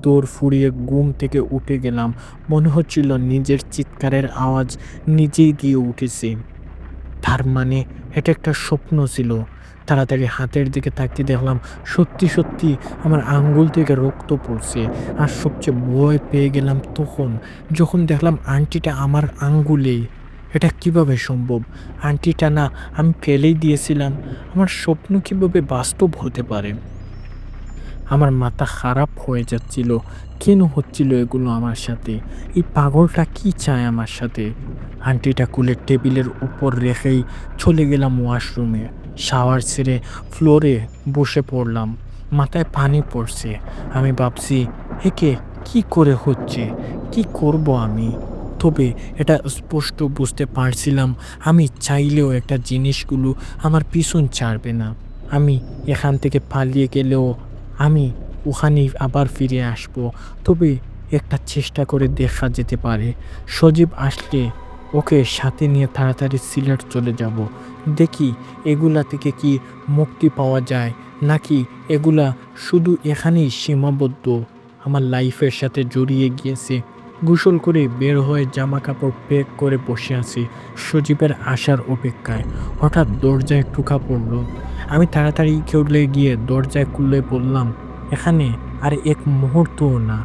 দৌড় ফুরিয়ে ঘুম থেকে উঠে গেলাম। মনে হচ্ছিল নিজের চিৎকারের আওয়াজ নিজেই দিয়ে উঠেছি। তার মানে এটা একটা স্বপ্ন ছিল। তাড়াতাড়ি হাতের দিকে তাকিয়ে দেখলাম সত্যি সত্যি আমার আঙ্গুল থেকে রক্ত পড়ছে। আর সবচেয়ে ভয় পেয়ে গেলাম তখন, যখন দেখলাম আংটিটা আমার আঙ্গুলেই। এটা কিভাবে সম্ভব? আংটিটা না আমি ফেলেই দিয়েছিলাম। আমার স্বপ্ন কিভাবে বাস্তব হতে পারে? আমার মাথা খারাপ হয়ে যাচ্ছিল। কেন হচ্ছিল এগুলো আমার সাথে? এই পাগলটা কি চায় আমার সাথে? আংটিটা খুলে টেবিলের উপর রেখেই চলে গেলাম ওয়াশরুমে। শাওয়ার ছেড়ে ফ্লোরে বসে পড়লাম। মাথায় পানি পড়ছে। আমি ভাবছি, একে কি করে হচ্ছে? কি করব আমি? তবে এটা স্পষ্ট বুঝতে পারছিলাম, আমি চাইলেও একটা জিনিসগুলো আমার পিছন ছাড়বে না। আমি এখান থেকে পালিয়ে গেলেও আমি ওখানেই আবার ফিরে আসব। তবে একটা চেষ্টা করে দেখা যেতে পারে। সজীব আসলে ওকে সাথে নিয়ে তাড়াতাড়ি সিলেট চলে যাব। দেখি এগুলা থেকে কি মুক্তি পাওয়া যায়, নাকি এগুলা শুধু এখানেই সীমাবদ্ধ, আমার লাইফের সাথে জড়িয়ে গিয়েছে। গোসল করে বের হয়ে জামা কাপড় প্যাক করে বসে আছি সজীবের আসার অপেক্ষায়। হঠাৎ দরজায় টোকা পড়ল। আমি তাড়াতাড়ি চলে গিয়ে দরজায় খুলে বললাম, এখানে আর এক মুহূর্তও না,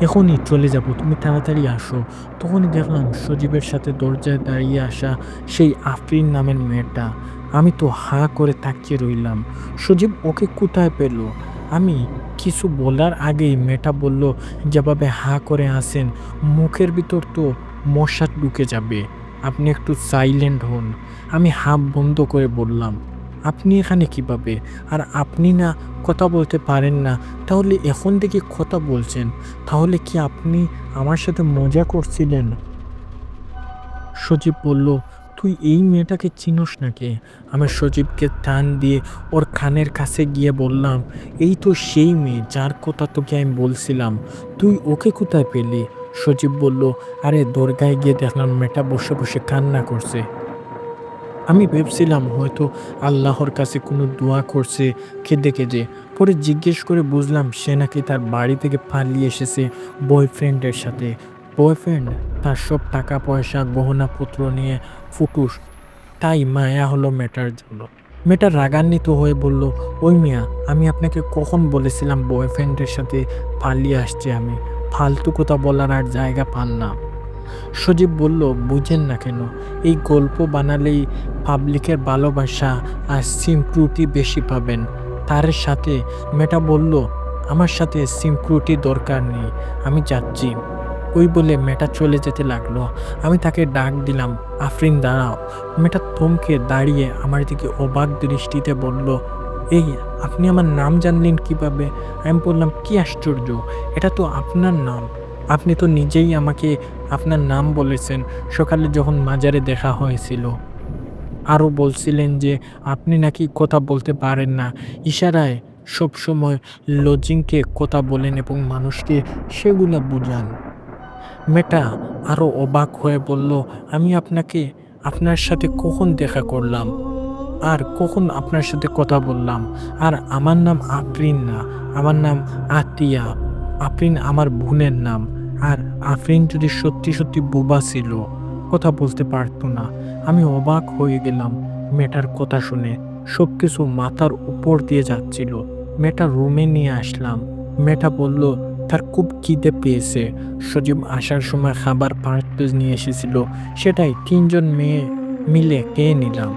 এখনই চলে যাব, তুমি তাড়াতাড়ি আসো। তখনই দেখলাম সজীবের সাথে দরজায় দাঁড়িয়ে আসা সেই আফরিন নামের মেয়েটা। আমি তো হাঁ করে তাকিয়ে রইলাম। সজীব ওকে কোথায় পেল? আমি কিছু বলার আগেই মেয়েটা বলল, যেভাবে হাঁ করে আসেন মুখের ভিতর তো মশা ঢুকে যাবে, আপনি একটু সাইলেন্ট হন। আমি হাঁ বন্ধ করে বললাম, আপনি এখানে কিভাবে? আর আপনি না কথা বলতে পারেন না, তাহলে এখন থেকে কথা বলছেন। তাহলে কি আপনি আমার সাথে মজা করছিলেন? সজীব বলল, তুই এই মেয়েটাকে চিনোস নাকি? আমি সজীবকে টান দিয়ে ওর কানের কাছে গিয়ে বললাম, এই তো সেই মেয়ে যার কথা তোকে আমি বলছিলাম, তুই ওকে কোথায় পেলি? সজীব বলল, আরে দরগায় গিয়ে দেখলাম মেয়েটা বসে বসে কান্না করছে। আমি ভেবছিলাম হয়তো আল্লাহর কাছে কোনো দোয়া করছে কেঁদে কেঁদে। পরে জিজ্ঞেস করে বুঝলাম সে নাকি তার বাড়ি থেকে পালিয়ে এসেছে বয়ফ্রেন্ডের সাথে। বয়ফ্রেন্ড তার সব টাকা পয়সা গহনাপত্র নিয়ে ফুটুস, তাই মায়া হলো মেয়েটার জন্য। মেয়েটা রাগান্বিত হয়ে বলল, ওই মিয়া, আমি আপনাকে কখন বলেছিলাম বয়ফ্রেন্ডের সাথে পালিয়ে আসছে? আমি ফালতু কথা বলার আর জায়গা পান না। সজীব বলল, বুঝেন না কেন? এই গল্প বানালেই পাবলিকের ভালোবাসা আর সিম্প্রুটি বেশি পাবেন। তার সাথে মেয়েটা বলল, আমার সাথে সিম্প্রুটি দরকার নেই, আমি যাচ্ছি। ওই বলে মেয়েটা চলে যেতে লাগলো। আমি তাকে ডাক দিলাম, আফরিন দাঁড়াও। মেয়েটা থমকে দাঁড়িয়ে আমার দিকে অবাক দৃষ্টিতে বলল, এই আপনি আমার নাম জানলেন কিভাবে? আমি বললাম, কি আশ্চর্য, এটা তো আপনার নাম। আপনি তো নিজেই আমাকে আপনার নাম বলেছেন সকালে যখন মাজারে দেখা হয়েছিল। আরও বলছিলেন যে আপনি নাকি কথা বলতে পারেন না, ইশারায় সবসময় লজিংকে কথা বলেন এবং মানুষকে সেগুলো বুঝান। মেয়েটা আরও অবাক হয়ে বলল, আমি আপনার সাথে কখন দেখা করলাম আর কখন আপনার সাথে কথা বললাম? আর আমার নাম আফরিন না, আমার নাম আতিয়া। আফরিন আমার বোনের নাম। আর আফরিন যদি সত্যি সত্যি বোবা ছিল, কথা বলতে পারতো না। আমি অবাক হয়ে গেলাম মেয়েটার কথা শুনে। সব কিছু মাথার উপর দিয়ে যাচ্ছিল। মেয়েটা রুমে নিয়ে আসলাম। মেয়েটা বলল তার খুব খিদে পেয়েছে। সজীব আসার সময় খাবার পার্সেল নিয়ে এসেছিল, সেটাই তিনজন মেয়ে মিলে খেয়ে নিলাম।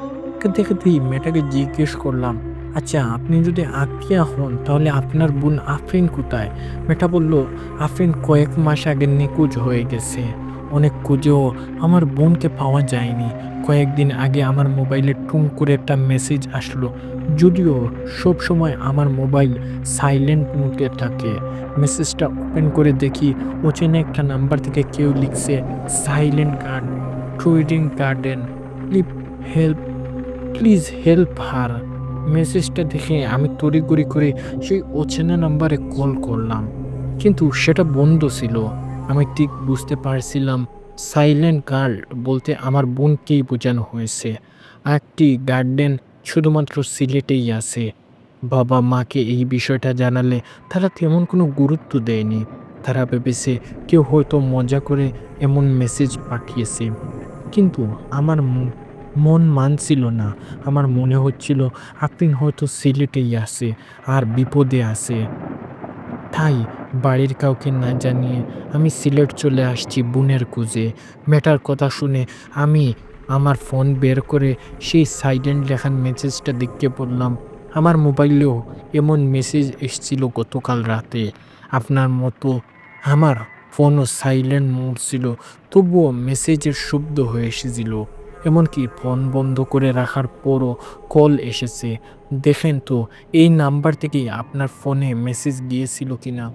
দেখে তুই মেয়েটাকে জিজ্ঞেস করলাম, আচ্ছা আপনি যদি আতিয়া হন তাহলে আপনার বোন আফরিন কোথায়? মেয়েটা বলল, আফরিন কয়েক মাস আগে নিখোঁজ হয়ে গেছে। অনেক খুঁজেও আমার বোনকে পাওয়া যায়নি। কয়েকদিন আগে আমার মোবাইলে টুং করে একটা মেসেজ আসলো, যদিও সব সময় আমার মোবাইল সাইলেন্ট মোডে থাকে। মেসেজটা ওপেন করে দেখি অচেনা একটা নাম্বার থেকে কেউ লিখছে, silent guard trading garden. Please help, please help her. মেসেজটা দেখে আমি তড়িঘড়ি করে সেই অচেনা নাম্বারে কল করলাম, কিন্তু সেটা বন্ধ ছিল। আমি ঠিক বুঝতে পারছিলাম সাইলেন্ট গার্ল বলতে আমার বোনকেই বোঝানো হয়েছে। একটি গার্ডেন শুধুমাত্র সিলেটেই আছে। বাবা মাকে এই বিষয়টা জানালে তারা তেমন কোনো গুরুত্ব দেয়নি। তারা ভেবেছে কেউ হয়তো মজা করে এমন মেসেজ পাঠিয়েছে। কিন্তু আমার মন মানছিল না। আমার মনে হচ্ছিল আফরিন হয়তো সিলেটেই আছে আর বিপদে আছে। তাই বাড়ির কাউকে না জানিয়ে আমি সিলেট চলে আসছি বোনের খোঁজে। মেয়েটার কথা শুনে আমি আমার ফোন বের করে সেই সাইলেন্ট লেখার মেসেজটা দেখতে পড়লাম। আমার মোবাইলেও এমন মেসেজ এসেছিল গতকাল রাতে। আপনার মতো আমার ফোনও সাইলেন্ট মোড ছিল, তবুও মেসেজের শব্দ হয়ে এসেছিল। এমনকি ফোন বন্ধ করে রাখার পরও কল এসেছে। দেখেন তো এই নাম্বার থেকেই আপনার ফোনে মেসেজ গিয়েছিল কিনা।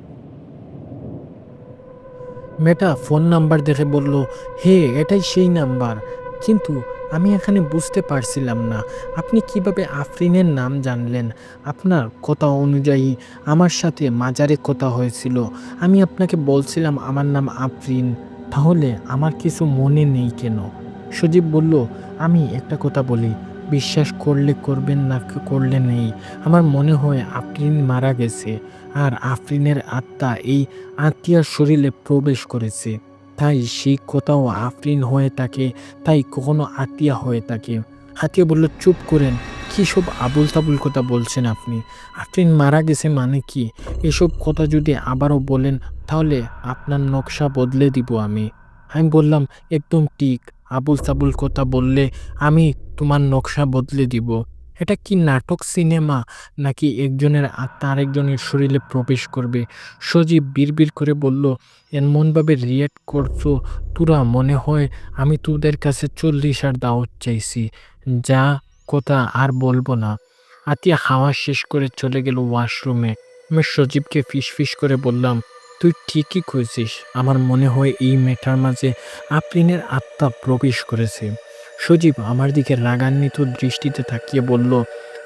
মেয়েটা ফোন নাম্বার দেখে বলল, হে এটাই সেই নাম্বার। কিন্তু আমি এখানে বুঝতে পারছিলাম না আপনি কিভাবে আফরিনের নাম জানলেন। আপনার কথা অনুযায়ী আমার সাথে মাজারে কথা হয়েছিল। আমি আপনাকে বলছিলাম আমার নাম আফরিন, তাহলে আমার কিছু মনে নেই কেন? সজীব বলল, আমি একটা কথা বলি, বিশ্বাস করলে করবেন না করলে নেই। আমার মনে হয় আফরিন মারা গেছে আর আফরিনের আত্মা এই আত্মীয়ার শরীরে প্রবেশ করেছে। তাই সেই কথাও আফরিন হয়ে থাকে, তাই কখনো আত্মীয়া হয়ে থাকে। আত্মীয়া বলল, চুপ করেন, কী সব আবুল তাবুল কথা বলছেন আপনি? আফরিন মারা গেছে মানে কি? এসব কথা যদি আবারও বলেন তাহলে আপনার নকশা বদলে দিব আমি। আমি বললাম, একদম ঠিক, আবুল তাবুল কথা বললে আমি তোমার নকশা বদলে দিব। এটা কি নাটক সিনেমা, নাকি একজনের আত্মা আরেকজনের শরীরে প্রবেশ করবে? সজীব বিড়বিড় করে বলল, এমনভাবে রিয়েক্ট করছো তোরা মনে হয় আমি তোদের কাছে 40 আর দাওয়াত চাইছি। যা, কথা আর বলবো না। আতিয়া খাওয়া শেষ করে চলে গেল ওয়াশরুমে। আমি সজীবকে ফিসফিস করে বললাম, তুই ঠিকই কইছিস, আমার মনে হয় এই মেয়েটার মাঝে আফরিনের আত্মা প্রবেশ করেছে। সজীব আমার দিকে রাগান্বিত দৃষ্টিতে তাকিয়ে বলল,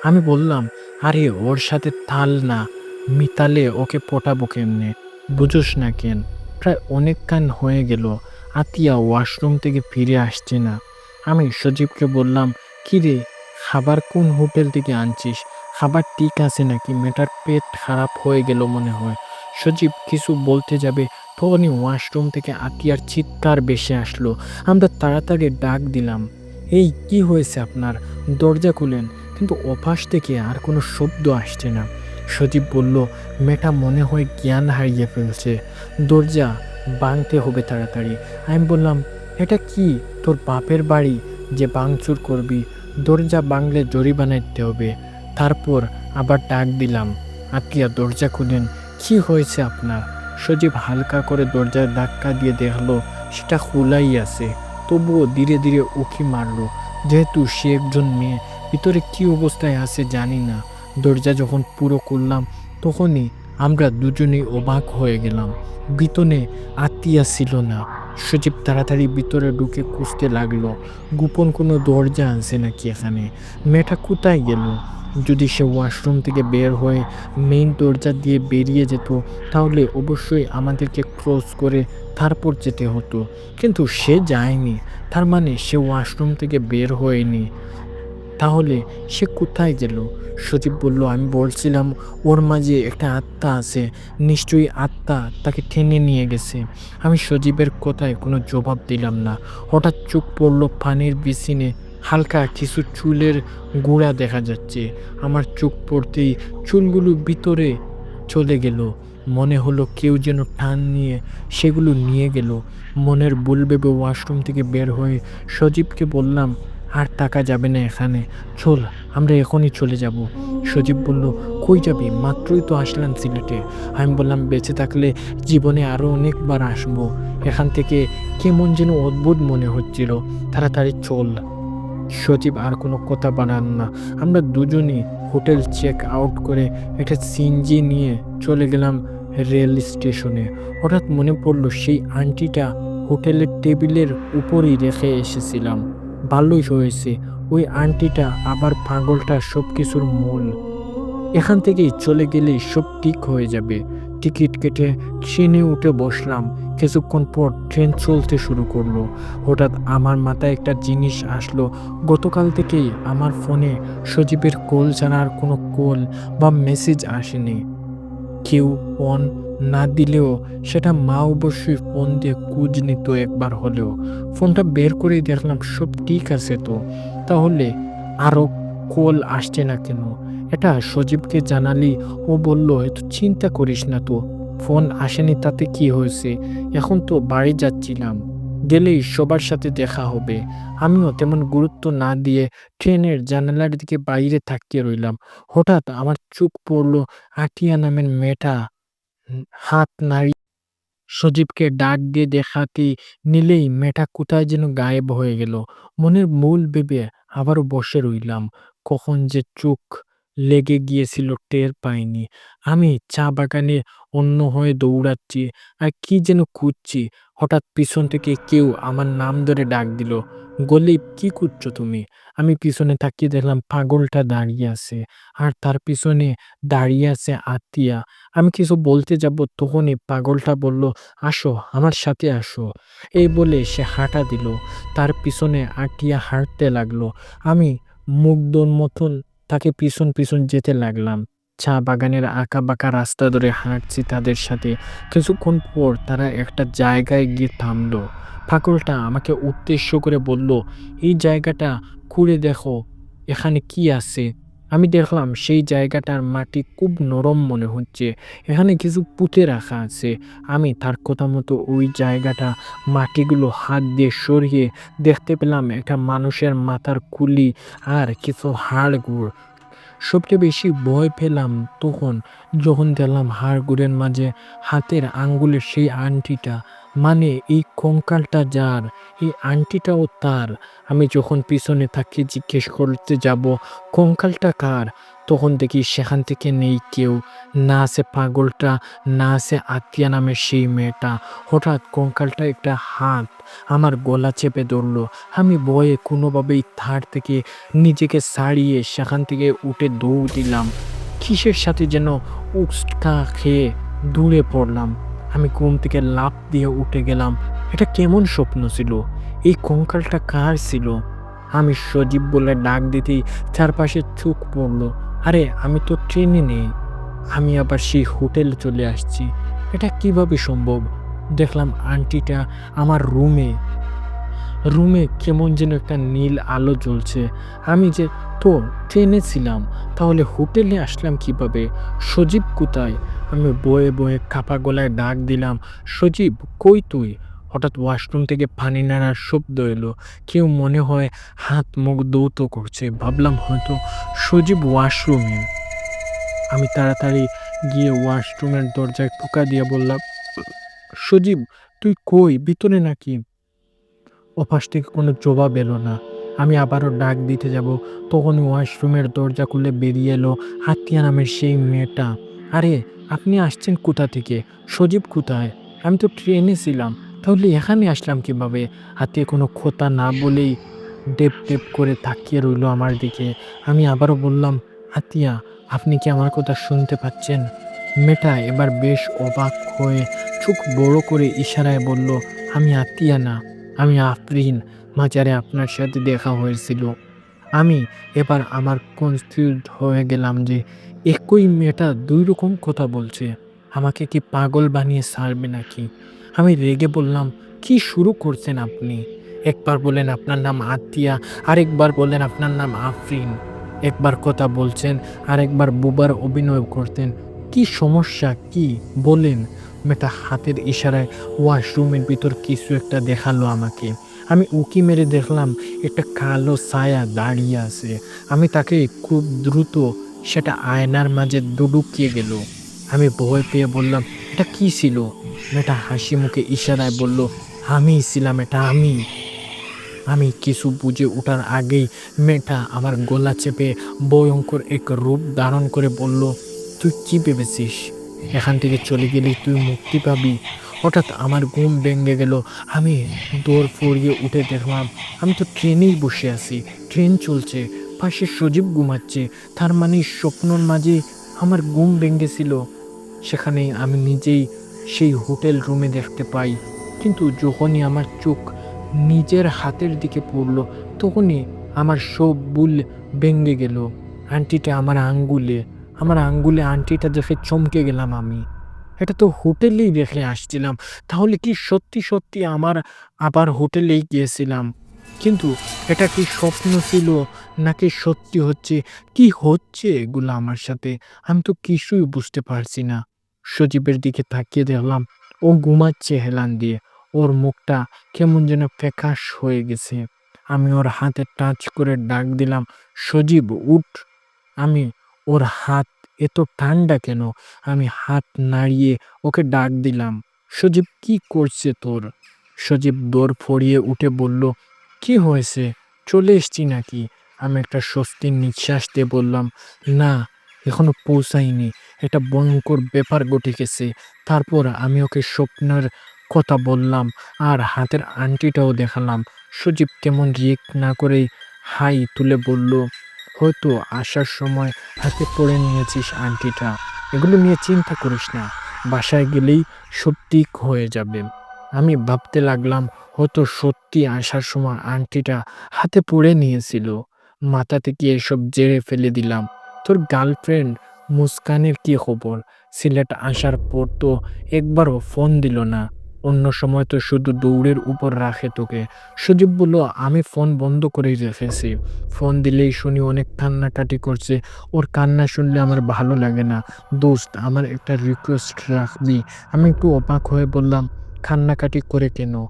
আমি বললাম, আরে ওর সাথে তাল না মিতালে ওকে পটাবো কেমনে? বুঝোস না কেন? প্রায় অনেক কান হয়ে গেল আতিয়া ওয়াশরুম থেকে ফিরে আসছে না। আমি সজীবকে বললাম, কি রে, খাবার কোন হোটেল থেকে আনছিস? খাবার ঠিক আছে নাকি? মেয়েটার পেট খারাপ হয়ে গেল মনে হয়। সজীব কিছু বলতে যাবে, তখনই ওয়াশরুম থেকে আতিয়ার চিৎকার ভেসে আসলো। আমরা তাড়াতাড়ি ডাক দিলাম, এই কি হয়েছে আপনার? দরজা খুলেন। কিন্তু ওপাশ থেকে আর কোনো শব্দ আসছে না। সজীব বলল, মেয়েটা মনে হয় জ্ঞান হারিয়ে ফেলছে, দরজা ভাঙতে হবে তাড়াতাড়ি। আমি বললাম, এটা কি তোর বাপের বাড়ি যে ভাঙচুর করবি? দরজা ভাঙলে জরিমানা দিতে হবে। তারপর আবার ডাক দিলাম, আতিয়া দরজা খুলেন। কি হয়েছে আপনার? সজীব হালকা করে দরজার ধাক্কা দিয়ে দেখলো সেটা খোলাই আছে, তবুও ধীরে ধীরে উঁকি মারলো। যেহেতু সে একজন মেয়ে, ভিতরে কি অবস্থায় আছে জানি না। দরজা যখন পুরো করলাম তখনই আমরা দুজনেই অবাক হয়ে গেলাম। ভিতরে আত্মীয়া ছিল না। সজীব তাড়াতাড়ি ভিতরে ঢুকে খুঁজতে লাগলো গোপন কোনো দরজা আছে নাকি এখানে। মেয়েটা কোথায় গেল? যদি সে ওয়াশরুম থেকে বের হয়ে মেইন দরজা দিয়ে বেরিয়ে যেত তাহলে অবশ্যই আমাদেরকে ক্রস করে তারপর যেতে হতো, কিন্তু সে যায়নি। তার মানে সে ওয়াশরুম থেকে বের হয়নি। তাহলে সে কোথায় গেল? সজীব বলল, আমি বলছিলাম ওর মাঝে একটা আত্মা আছে, নিশ্চয়ই আত্মা তাকে টেনে নিয়ে গেছে। আমি সজীবের কথায় কোনো জবাব দিলাম না। হঠাৎ চোখ পড়ল পানির বেসিনে, হালকা কিছু চুলের গোড়া দেখা যাচ্ছে। আমার চোখ পড়তেই চুলগুলো ভিতরে চলে গেল। মনে হলো কেউ যেন টান নিয়ে সেগুলো নিয়ে গেল। মনের ভুল ভেবে ওয়াশরুম থেকে বের হয়ে সজীবকে বললাম, আর থাকা যাবে না এখানে, চল আমরা এখনই চলে যাব। সজীব বলল, কই যাবি? মাত্রই তো আসলাম সিলেটে। আমি বললাম, বেঁচে থাকলে জীবনে আরও অনেকবার আসবো। এখান থেকে কেমন যেন অদ্ভুত মনে হচ্ছিল, তাড়াতাড়ি চল। সজীব আর কোনো কথা বানান না। আমরা দুজনই হোটেল চেক আউট করে একটা সিএনজি নিয়ে চলে গেলাম রেল স্টেশনে। হঠাৎ মনে পড়লো সেই আংটিটা হোটেলের টেবিলের উপরেই রেখে এসেছিলাম। ভালোই হয়েছে। ওই আন্টিটা আবার পাগলটা সবকিছুর মূল। এখান থেকেই চলে গেলেই সব ঠিক হয়ে যাবে। টিকিট কেটে ট্রেনে উঠে বসলাম। কিছুক্ষণ পর ট্রেন চলতে শুরু করলো। হঠাৎ আমার মাথায় একটা জিনিস আসলো। গতকাল থেকেই আমার ফোনে সজীবের কল ছাড়া আর কোনো কল বা মেসেজ আসেনি। কেউ ফোন না দিলেও সেটা মা অবশ্যই ফোন দিয়ে খোঁজ নিত একবার হলেও। ফোনটা বের করেই দেখলাম সব ঠিক আছে তো। তাহলে আরও কল আসছে না কেন? এটা সজীবকে জানালি ও বলল, "এত চিন্তা করিস না তো। ফোন আসেনি তাতে কি হয়েছে? এখন তো বাড়ি যাচ্ছিলাম। গেলেই সবার সাথে দেখা হবে।" আমিও তেমন গুরুত্ব না দিয়ে ট্রেনের জানালার দিকে বাইরে তাকিয়ে রইলাম। হঠাৎ আমার চোখ পড়ল আটিয়া নামের মেয়েটা হাত নাড়িয়ে সজীবকে ডাক দিয়ে দেখাতে নিলেই মেয়েটা কোথায় যেন গায়েব হয়ে গেল। মনের মূল ভেবে আবারও বসে রইলাম। কখন যে চোখ লেগে গিয়েছিল টের পাইনি। আমি চা বাগানে অন্য হয়ে দৌড়াচ্ছি আর কি যেন খুঁজছি। হঠাৎ পিছন থেকে কেউ আমার নাম ধরে ডাক দিল, "গলিব, কি করছো তুমি?" আমি পিছনে তাকিয়ে দেখলাম পাগলটা দাঁড়িয়ে আছে, আর তার পিছনে দাঁড়িয়ে আছে আতিয়া। আমি কিছু বলতে যাব তখনই পাগলটা বলল, "আসো, আমার সাথে আসো।" এই বলে সে হাঁটা দিল। তার পিছনে আটিয়া হাঁটতে লাগলো। আমি মুগ্ধর মতন তাকে পিছন পিছন যেতে লাগলাম। চা বাগানের আঁকাবাঁকা রাস্তা ধরে হাঁটছি তাদের সাথে। কিছুক্ষণ পর তারা একটা জায়গায় গিয়ে থামলো। পাগলটা আমাকে উদ্দেশ্য করে বলল, "এই জায়গাটা ঘুরে দেখো, এখানে কি আছে?" আমি দেখলাম সেই জায়গাটার মাটি খুব নরম মনে হচ্ছে। এখানে কিছু পুঁতে রাখা আছে। আমি তার কথা মতো ওই জায়গাটা মাটিগুলো হাত দিয়ে সরিয়ে দেখতে পেলাম একটা মানুষের মাথার খুলি আর কিছু হাড়গোড়। সবচেয়ে বেশি ভয় পেলাম তখন যখন দেখলাম হাড়গোড়ের মাঝে হাতের আঙ্গুলের সেই আংটিটা। মানে এই কঙ্কালটা যার, এই আংটিটাও তার। আমি যখন পিছনে তাকিয়ে জিজ্ঞেস করতে যাব কঙ্কালটা কার, তখন দেখি সেখান থেকে নেই কেউ। না আছে পাগলটা, না আছে আতিয়া নামের সেই মেয়েটা। হঠাৎ কঙ্কালটা একটা হাত আমার গলা চেপে ধরলো। আমি ভয়ে কোনোভাবেই ধার থেকে নিজেকে ছাড়িয়ে সেখান থেকে উঠে দৌড় দিলাম। কিসের সাথে যেন উচকা খেয়ে দূরে পড়লাম। আমি ঘুম থেকে লাফ দিয়ে উঠে গেলাম। এটা কেমন স্বপ্ন ছিল? এই কঙ্কালটা কার ছিল? আমি সজীব বলে ডাক দিতেই চারপাশে চোখ পড়ল। আরে আমি তো ট্রেনে নেই। আমি আবার সেই হোটেলে চলে আসছি। এটা কিভাবে সম্ভব? দেখলাম আন্টিটা আমার রুমে কেমন যেন একটা নীল আলো জ্বলছে। আমি যে তো ট্রেনে ছিলাম, তাহলে হোটেলে আসলাম কিভাবে? সজীব কোথায়? আমি বয়ে বয়ে কাপা গলায় ডাক দিলাম, "সজীব, কই তুই?" হঠাৎ ওয়াশরুম থেকে পানি নাড়ার শব্দ এলো। কেউ মনে হয় হাত মুখ ধৌত করছে। ভাবলাম হয়তো সজীব ওয়াশরুমে। আমি তাড়াতাড়ি গিয়ে ওয়াশরুমের দরজায় টোকা দিয়ে বললাম, "সজীব, তুই কই? ভিতরে নাকি?" ওপাশ থেকে কোনো জবাব এলো না। আমি আবারও ডাক দিতে যাব, তখনই ওয়াশরুমের দরজা খুলে বেরিয়ে এলো আতিয়া নামের সেই মেয়েটা। "আরে, আপনি আসছেন কোথা থেকে? সজীব কোথায়? আমি তো ট্রেনে ছিলাম। তাহলে এখানে আসলাম কিভাবে?" আতিয়া কোনো কথা না বলেই ডেপ ডেপ করে তাকিয়ে রইল আমার দিকে। আমি আবারও বললাম, "আতিয়া, আপনি কি আমার কথা শুনতে পাচ্ছেন?" মেয়েটা এবার বেশ অবাক হয়ে চোখ বড় করে ইশারায় বলল, "আমি আতিয়া না, আমি আফরিন। মাজারে আপনার সাথে দেখা হয়েছিল।" আমি এবার আমার কনফিউজড হয়ে গেলাম যে একই মেয়েটা ২ রকম কথা বলছে। আমাকে কি পাগল বানিয়ে ছাড়বে নাকি? আমি রেগে বললাম, "কি শুরু করছেন আপনি? একবার বলেন আপনার নাম আতিয়া, আরেকবার বলেন আপনার নাম আফরিন। একবার কথা বলছেন, আরেকবার বোবার অভিনয় করতেন। কি সমস্যা কি? বলেন।" মেয়েটা হাতের ইশারায় ওয়াশরুমের ভিতর কিছু একটা দেখালো আমাকে। আমি উঁকি মেরে দেখলাম একটা কালো ছায়া দাঁড়িয়ে আছে। আমি তাকে খুব দ্রুত সেটা আয়নার মাঝে ঢুকিয়ে গেল। আমি ভয় পেয়ে বললাম, "এটা কি ছিল?" মেয়েটা হাসি মুখে ইশারায় বলল, "আমিই ছিলাম এটা, আমি।" আমি কিছু বুঝে ওঠার আগেই মেয়েটা আমার গলা চেপে ভয়ঙ্কর এক রূপ ধারণ করে বলল, "তুই কি ভেবেছিস? এখান থেকে চলে গেলেই তুই মুক্তি পাবি? হঠাৎ আমার ঘুম ভেঙে গেল। আমি দৌড় ফুরিয়ে উঠে দেখলাম আমি তো ট্রেনেই বসে আছি। ট্রেন চলছে, পাশে সজীব ঘুমাচ্ছে। তার মানে স্বপ্নর মাঝে আমার ঘুম ভেঙেছিল। সেখানে আমি নিজেই সেই হোটেল রুমে দেখতে পাই। কিন্তু যখনই আমার চোখ নিজের হাতের দিকে পড়ল, তখনই আমার সব ভুল ভেঙে গেল। আংটিটা আমার আঙ্গুলে আংটিটা দেখে চমকে গেলাম আমি। এটা তো হোটেলেই রেখে আসছিলাম। তাহলে কি সত্যি, সত্যি আমার আবার হোটেলেই গিয়েছিলাম? কিন্তু এটা কি স্বপ্ন ছিল নাকি সত্যি হচ্ছে? কি হচ্ছে এগুলা আমার সাথে? আমি তো কিছুই বুঝতে পারছি না। সজীবের দিকে তাকিয়ে দেখলাম ও ঘুমাচ্ছে হেলান দিয়ে। ওর মুখটা কেমন যেন ফ্যাকাশ হয়ে গেছে। আমি ওর হাতে টাচ করে ডাক দিলাম, "সজীব উঠ।" আমি ওর হাত এত ঠান্ডা কেন? আমি হাত নাড়িয়ে ওকে ডাক দিলাম, "সজীব কি করছে তোর?" সজীব দৌড় ফড়িয়ে উঠে বলল, "কি হয়েছে? চলে এসছি নাকি?" আমি একটা স্বস্তির নিঃশ্বাস দিয়ে বললাম, "না, এখনো পৌঁছাইনি। একটা ভয়ঙ্কর ব্যাপার ঘটে গেছে।" তারপর আমি ওকে স্বপ্নের কথা বললাম আর হাতের আংটিটাও দেখালাম। সজীব তেমন রিয়েক্ট না করেই হাই তুলে বলল, "হয়তো আসার সময় হাতে পড়ে নিয়েছিস আংটিটা। এগুলো নিয়ে চিন্তা করিস না। বাসায় গেলেই সব ঠিক হয়ে যাবে।" আমি ভাবতে লাগলাম হয়তো সত্যি আসার সময় আংটিটা হাতে পড়ে নিয়েছিল। মাথা থেকে এসব ঝেড়ে ফেলে দিলাম। "তোর গার্লফ্রেন্ড মুস্কানের কি খবর? সিলেট আসার পর তো একবারও ফোন দিল না। অন্য সময় তো শুধু দৌড়ের উপর রাখে তোকে।" সজীব বলল, "আমি ফোন বন্ধ করেই রেখেছি। ফোন দিলেই শুনি অনেক কান্নাকাটি করছে। ওর কান্না শুনলে আমার ভালো লাগে না। দোস্ত, আমার একটা রিকোয়েস্ট রাখবি?" আমি একটু অবাক হয়ে বললাম, "কান্নাকাটি করে কেন?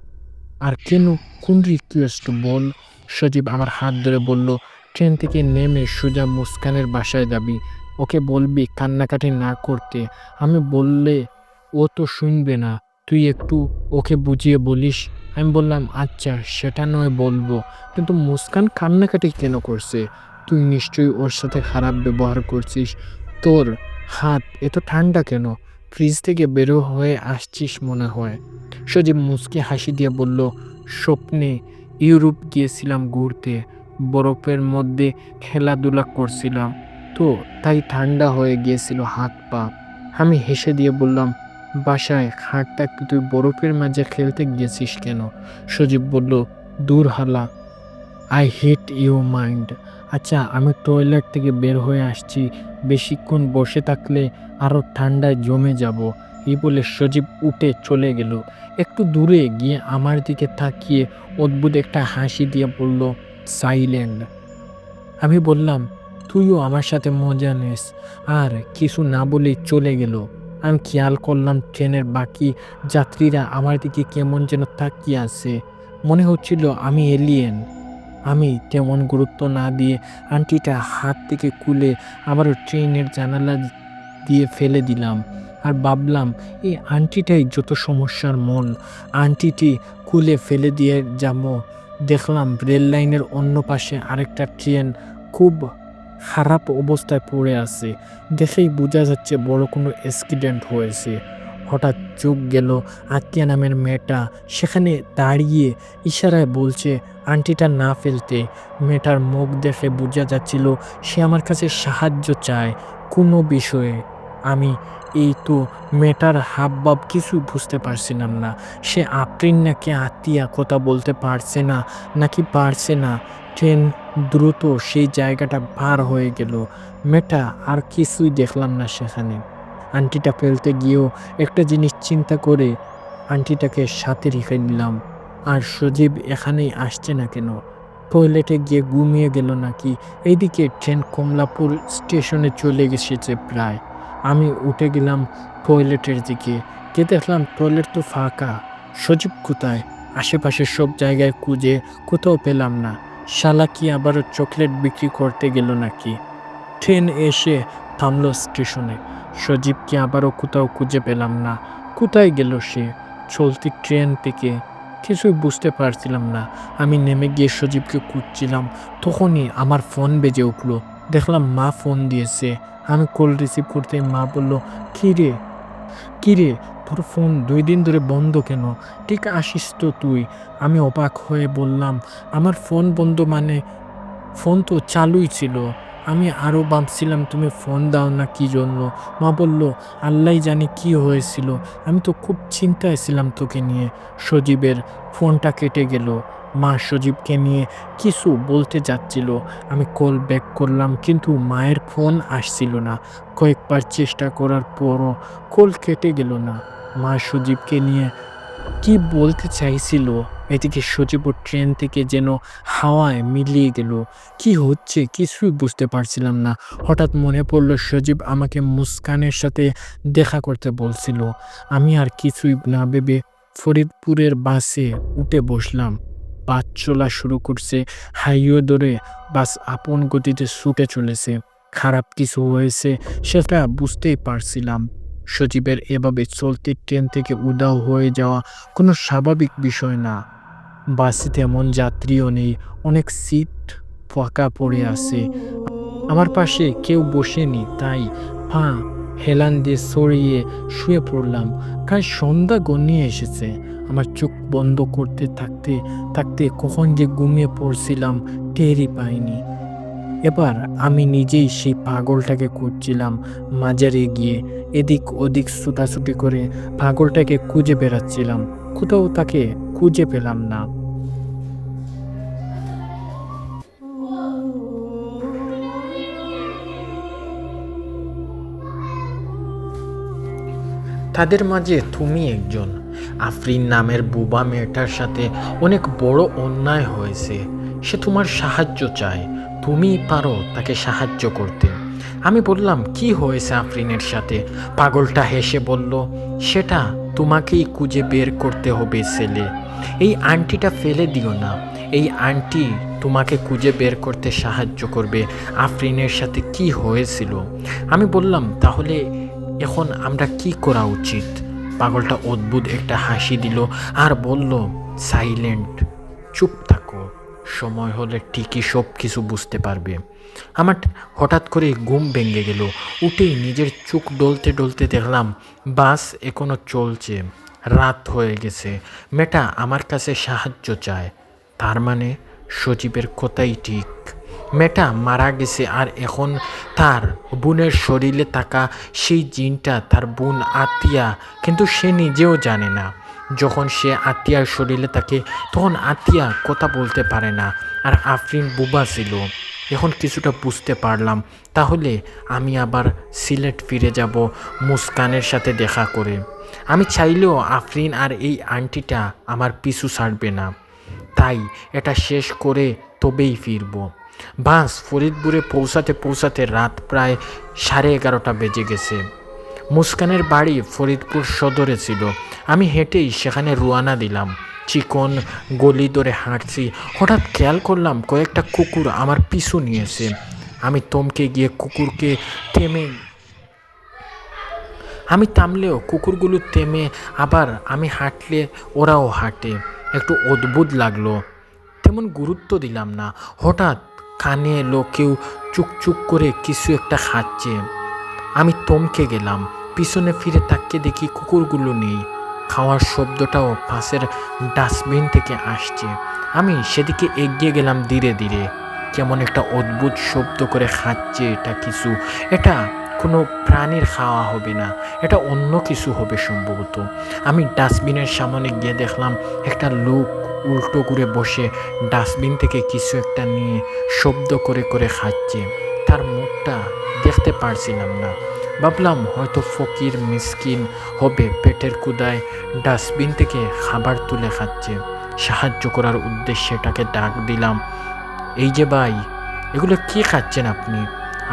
আর কেন? কোন রিকোয়েস্ট বল?" সজীব আমার হাত ধরে বলল, "ট্রেন থেকে নেমে সোজা মুস্কানের বাসায় যাবি। ওকে বলবি কান্নাকাটি না করতে। আমি বললে ও তো শুনবে না। তুই একটু ওকে বুঝিয়ে বলিস।" আমি বললাম, "আচ্ছা, সেটা নয় বলবো। কিন্তু মুস্কান কান্নাকাটি কেন করছে? তুই নিশ্চয়ই ওর সাথে খারাপ ব্যবহার করছিস। তোর হাত এত ঠান্ডা কেন? ফ্রিজ থেকে বেরো হয়ে আসছিস মনে হয়।" সজীব মুচকি হাসি দিয়ে বলল, "স্বপ্নে ইউরোপ গিয়েছিলাম ঘুরতে। বরফের মধ্যে খেলাধুলা করছিলাম। তো তাই ঠান্ডা হয়ে গিয়েছিল হাত পা।" আমি হেসে দিয়ে বললাম, "বাসায় খাট থাকতে তুই বরফের মাঝে খেলতে গিয়েছিস কেন?" সজীব বলল, "দূর হালা, আই হেট ইউর মাইন্ড। আচ্ছা, আমি টয়লেট থেকে বের হয়ে আসছি। বেশিক্ষণ বসে থাকলে আরও ঠান্ডায় জমে যাব।" এই বলে সজীব উঠে চলে গেল। একটু দূরে গিয়ে আমার দিকে তাকিয়ে অদ্ভুত একটা হাসি দিয়ে বলল, "সাইলেন্ট।" আমি বললাম, "তুইও আমার সাথে মজা নিস।" আর কিছু না বলেই চলে গেল। আমি খেয়াল করলাম ট্রেনের বাকি যাত্রীরা আমার দিকে কেমন যেন তাকিয়ে আছে। মনে হচ্ছিল আমি এলিয়েন। আমি তেমন গুরুত্ব না দিয়ে আংটিটা হাত থেকে খুলে আবারও ট্রেনের জানালা দিয়ে ফেলে দিলাম। আর ভাবলাম এই আংটিটাই যত সমস্যার মূল। আংটিটি খুলে ফেলে দিয়ে যাবো, দেখলাম রেল লাইনের অন্য পাশে আরেকটা ট্রেন খুব খারাপ অবস্থায় পড়ে আছে। দেখেই বোঝা যাচ্ছে বড় কোনো অ্যাক্সিডেন্ট হয়েছে। হঠাৎ চোখ গেল আতিয়া নামের মেয়েটা সেখানে দাঁড়িয়ে ইশারায় বলছে আংটিটা না ফেলতে। মেয়েটার মুখ দেখে বোঝা যাচ্ছিল সে আমার কাছে সাহায্য চায় কোনো বিষয়ে। আমি এই তো মেয়েটার হাবভাব কিছু বুঝতে পারছিলাম না। সে আফরিন নাকি আতিয়া কথা বলতে পারছে না নাকি পারছে না। ট্রেন দ্রুত সেই জায়গাটা পার হয়ে গেল। মেয়েটা আর কিছুই দেখলাম না সেখানে। আংটিটা ফেলতে গিয়েও একটা জিনিস চিন্তা করে আংটিটাকে সাথে রেখে নিলাম। আর সজীব এখানেই আসছে না কেন? টয়লেটে গিয়ে ঘুমিয়ে গেল নাকি? এইদিকে ট্রেন কমলাপুর স্টেশনে চলে এসেছে প্রায়। আমি উঠে গেলাম টয়লেটের দিকে। গিয়ে দেখলাম টয়লেট তো ফাঁকা। সজীব কোথায়? আশেপাশে সব জায়গায় খুঁজে কোথাও পেলাম না। শালা কি আবারও চকলেট বিক্রি করতে গেল নাকি? ট্রেন এসে থামলো স্টেশনে। সজীবকে আবারও কোথাও খুঁজে পেলাম না। কোথায় গেল সে? চলতি ট্রেন থেকে কিছুই বুঝতে পারছিলাম না। আমি নেমে গিয়ে সজীবকে খুঁজছিলাম। তখনই আমার ফোন বেজে উঠলো। দেখলাম মা ফোন দিয়েছে। আমি কল রিসিভ করতেই মা বলল, "কী রে, কী রে, তোর ফোন 2 দিন ধরে বন্ধ কেন? ঠিক আসিস তো তুই। আমি অবাক হয়ে বললাম, আমার ফোন বন্ধ মানে? ফোন তো চালুই ছিল। আমি আরও ভাবছিলাম তুমি ফোন দাও না কি জন্য। মা বলল, আল্লাহই জানে কি হয়েছিল। আমি তো খুব চিন্তায় ছিলাম তোকে নিয়ে। সজীবের ফোনটা কেটে গেল। মা সজীবকে নিয়ে কিছু বলতে যাচ্ছিল। আমি কল ব্যাক করলাম কিন্তু মায়ের ফোন আসছিল না। কয়েকবার চেষ্টা করার পরও কল কেটে গেল না। মা সজীবকে নিয়ে কি বলতে চাইছিল? এদিকে সজীব ট্রেন থেকে যেন হাওয়ায় মিলিয়ে গেল। কি হচ্ছে কিছুই বুঝতে পারছিলাম না। হঠাৎ মনে পড়ল সজীব আমাকে মুস্কানের সাথে দেখা করতে বলছিল। আমি আর কিছুই না ভেবে ফরিদপুরের বাসে উঠে বসলাম। বাস চলা শুরু করছে। হাইওয়ে ধরে বাস আপন গতিতে ছুটে চলেছে। খারাপ কিছু হয়েছে সেটা বুঝতেই পারছিলাম। সজীবের এভাবে চলতি ট্রেন থেকে উধাও হয়ে যাওয়া কোনো স্বাভাবিক বিষয় না। বাসে তেমন যাত্রীও নেই। অনেক সিট ফাঁকা পড়ে আছে। আমার পাশে কেউ বসেনি, তাই পা হেলান দিয়ে সরিয়ে শুয়ে পড়লাম। প্রায় সন্ধ্যা গনিয়ে এসেছে। আমার চোখ বন্ধ করতে থাকতে থাকতে কখন যে ঘুমিয়ে পড়ছিলাম টেরই পাইনি। এবার আমি নিজেই সেই পাগলটাকে খুঁজছিলাম। মাজারে গিয়ে এদিক ওদিক ছুটাছুটি করে পাগলটাকে খুঁজে বেড়াচ্ছিলাম। কোথাও তাকে খুঁজে পেলাম না। তাদের মাঝে তুমি একজন। আফরিন নামের বুবা মেয়েটার সাথে অনেক বড় অন্যায় হয়েছে। সে তোমার সাহায্য চায়। তুমিই পারো তাকে সাহায্য করতে। আমি বললাম, কি হয়েছে আফরিনের সাথে? পাগলটা হেসে বলল, সেটা তোমাকেই খুঁজে বের করতে হবে ছেলে। এই আংটিটা ফেলে দিও না। এই আংটি তোমাকে খুঁজে বের করতে সাহায্য করবে আফরিনের সাথে কি হয়েছিল। আমি বললাম, তাহলে এখন আমরা কি করা উচিত? পাগলটা অদ্ভুত একটা হাসি দিল আর বলল, সাইলেন্ট, চুপ থাকো। সময় হলে ঠিকই সব কিছু বুঝতে পারবে। আমার হঠাৎ করে ঘুম ভেঙে গেল। উঠেই নিজের চোখ ডলতে ডলতে দেখলাম বাস এখনো চলছে। রাত হয়ে গেছে। মেয়েটা আমার কাছে সাহায্য চায়। তার মানে সজীবের কথাই ঠিক। মেয়েটা মারা গেছে আর এখন তার বোনের শরীরে থাকা সেই জিনটা তার বোন আতিয়া, কিন্তু সে নিজেও জানে না। যখন সে আতিয়ার শরীরে থাকে তখন আতিয়া কথা বলতে পারে না। আর আফরিন বুবা ছিল। এখন কিছুটা বুঝতে পারলাম। তাহলে আমি আবার সিলেট ফিরে যাব মুস্কানের সাথে দেখা করে। আমি চাইলেও আফরিন আর এই আন্টিটা আমার পিছু ছাড়বে না। তাই এটা শেষ করে তবেই ফিরব। বাস ফরিদপুরে পৌঁছাতে পৌঁছাতে রাত প্রায় 11:30 বেজে গেছে। মুস্কানের বাড়ি ফরিদপুর সদরে ছিল। আমি হেঁটেই সেখানে রওনা দিলাম। চিকন গলি ধরে হাঁটছি। হঠাৎ খেয়াল করলাম কয়েকটা কুকুর আমার পিছু নিয়েছে। আমি থমকে গিয়ে কুকুরকে থেমে আমি থামলেও কুকুরগুলো থেমে, আবার আমি হাঁটলে ওরাও হাঁটে। একটু অদ্ভুত লাগলো। তেমন গুরুত্ব দিলাম না। হঠাৎ কানে এলো কেউ চুকচুক করে কিছু একটা খাচ্ছে। আমি থমকে গেলাম। পিছনে ফিরে তাকিয়ে দেখি কুকুরগুলো নেই। খাওয়ার শব্দটাও পাশের ডাস্টবিন থেকে আসছে। আমি সেদিকে এগিয়ে গেলাম ধীরে ধীরে। কেমন একটা অদ্ভুত শব্দ করে খাচ্ছে এটা কিছু। এটা কোনো প্রাণীর খাওয়া হবে না, এটা অন্য কিছু হবে সম্ভবত। আমি ডাস্টবিনের সামনে গিয়ে দেখলাম একটা লোক উল্টো করে বসে ডাস্টবিন থেকে কিছু একটা নিয়ে শব্দ করে করে খাচ্ছে। তার মুখটা দেখতে পারছিলাম না। ভাবলাম হয়তো ফকির মিসকিন হবে, পেটের ক্ষুধায় ডাস্টবিন থেকে খাবার তুলে খাচ্ছে। সাহায্য করার উদ্দেশ্যে তাকে ডাক দিলাম, এই যে ভাই, এগুলো কি খাচ্ছেন আপনি?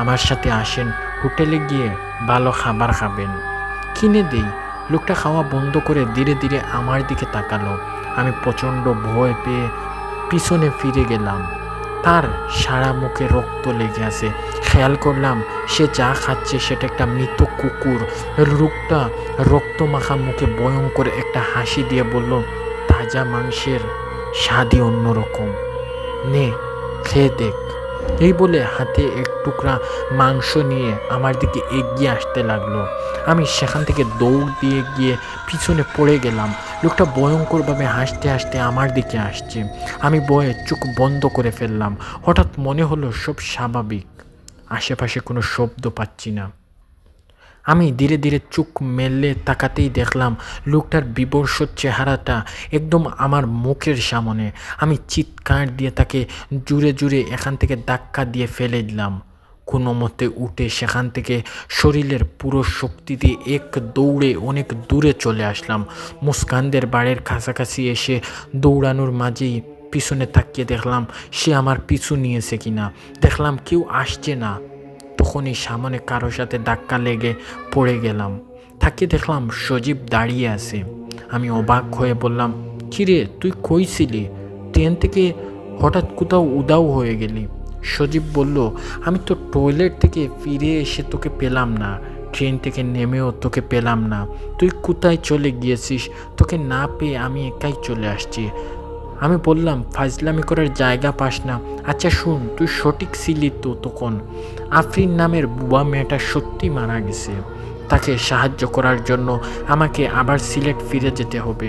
আমার সাথে আসেন, হোটেলে গিয়ে ভালো খাবার খাবেন, কিনে দিই। লোকটা খাওয়া বন্ধ করে ধীরে ধীরে আমার দিকে তাকালো। আমি প্রচণ্ড ভয় পেয়ে পিছনে ফিরে গেলাম। তার সারা মুখে রক্ত লেগে আছে। খেয়াল করলাম সে যা খাচ্ছে সেটা একটা মৃত কুকুর। লোকটা রক্ত মাখা মুখে ভয়ঙ্কর একটা হাসি দিয়ে বলল, তাজা মাংসের স্বাদই অন্যরকম, নে খেয়ে দেখ। এই বলে হাতে এক টুকরা মাংস নিয়ে আমার দিকে এগিয়ে আসতে লাগলো। আমি সেখান থেকে দৌড় দিয়ে গিয়ে পিছনে পড়ে গেলাম। লোকটা ভয়ঙ্করভাবে হাসতে হাসতে আমার দিকে আসছে। আমি ভয়ে চোখ বন্ধ করে ফেললাম। হঠাৎ মনে হলো সব স্বাভাবিক, আশেপাশে কোনো শব্দ পাচ্ছি না। আমি ধীরে ধীরে চোখ মেললে তাকাতেই দেখলাম লোকটার বিবর্ষ চেহারাটা একদম আমার মুখের সামনে। আমি চিৎকার দিয়ে তাকে জুড়ে জুড়ে এখান থেকে ধাক্কা দিয়ে ফেলে দিলাম। কোনো মতে উঠে সেখান থেকে শরীরের পুরো শক্তি দিয়ে এক দৌড়ে অনেক দূরে চলে আসলাম। মুস্কানদের বাড়ির কাছাকাছি এসে দৌড়ানোর মাঝেই পিছনে তাকিয়ে দেখলাম সে আমার পিছু নিয়েছে কিনা। দেখলাম কেউ আসছে না। তখনই সামনে কারোর সাথে ধাক্কা লেগে পড়ে গেলাম। তাকিয়ে দেখলাম সজীব দাঁড়িয়ে আছে। আমি অবাক হয়ে বললাম, কিরে তুই কই ছিলি? ট্রেন থেকে হঠাৎ কোথাও উধাও হয়ে গেলি। সজীব বলল, আমি তো টয়লেট থেকে ফিরে এসে তোকে পেলাম না, ট্রেন থেকে নেমেও তোকে পেলাম না। তুই কোথায় চলে গিয়েছিস? তোকে না পেয়ে আমি একাই চলে আসছি। আমি বললাম, ফাজলামি করার জায়গা পাস না। আচ্ছা শুন, তুই সঠিক ছিলি তো তখন। আফরিন নামের বুয়া মেয়েটা সত্যি মারা গেছে। তাকে সাহায্য করার জন্য আমাকে আবার সিলেট ফিরে যেতে হবে।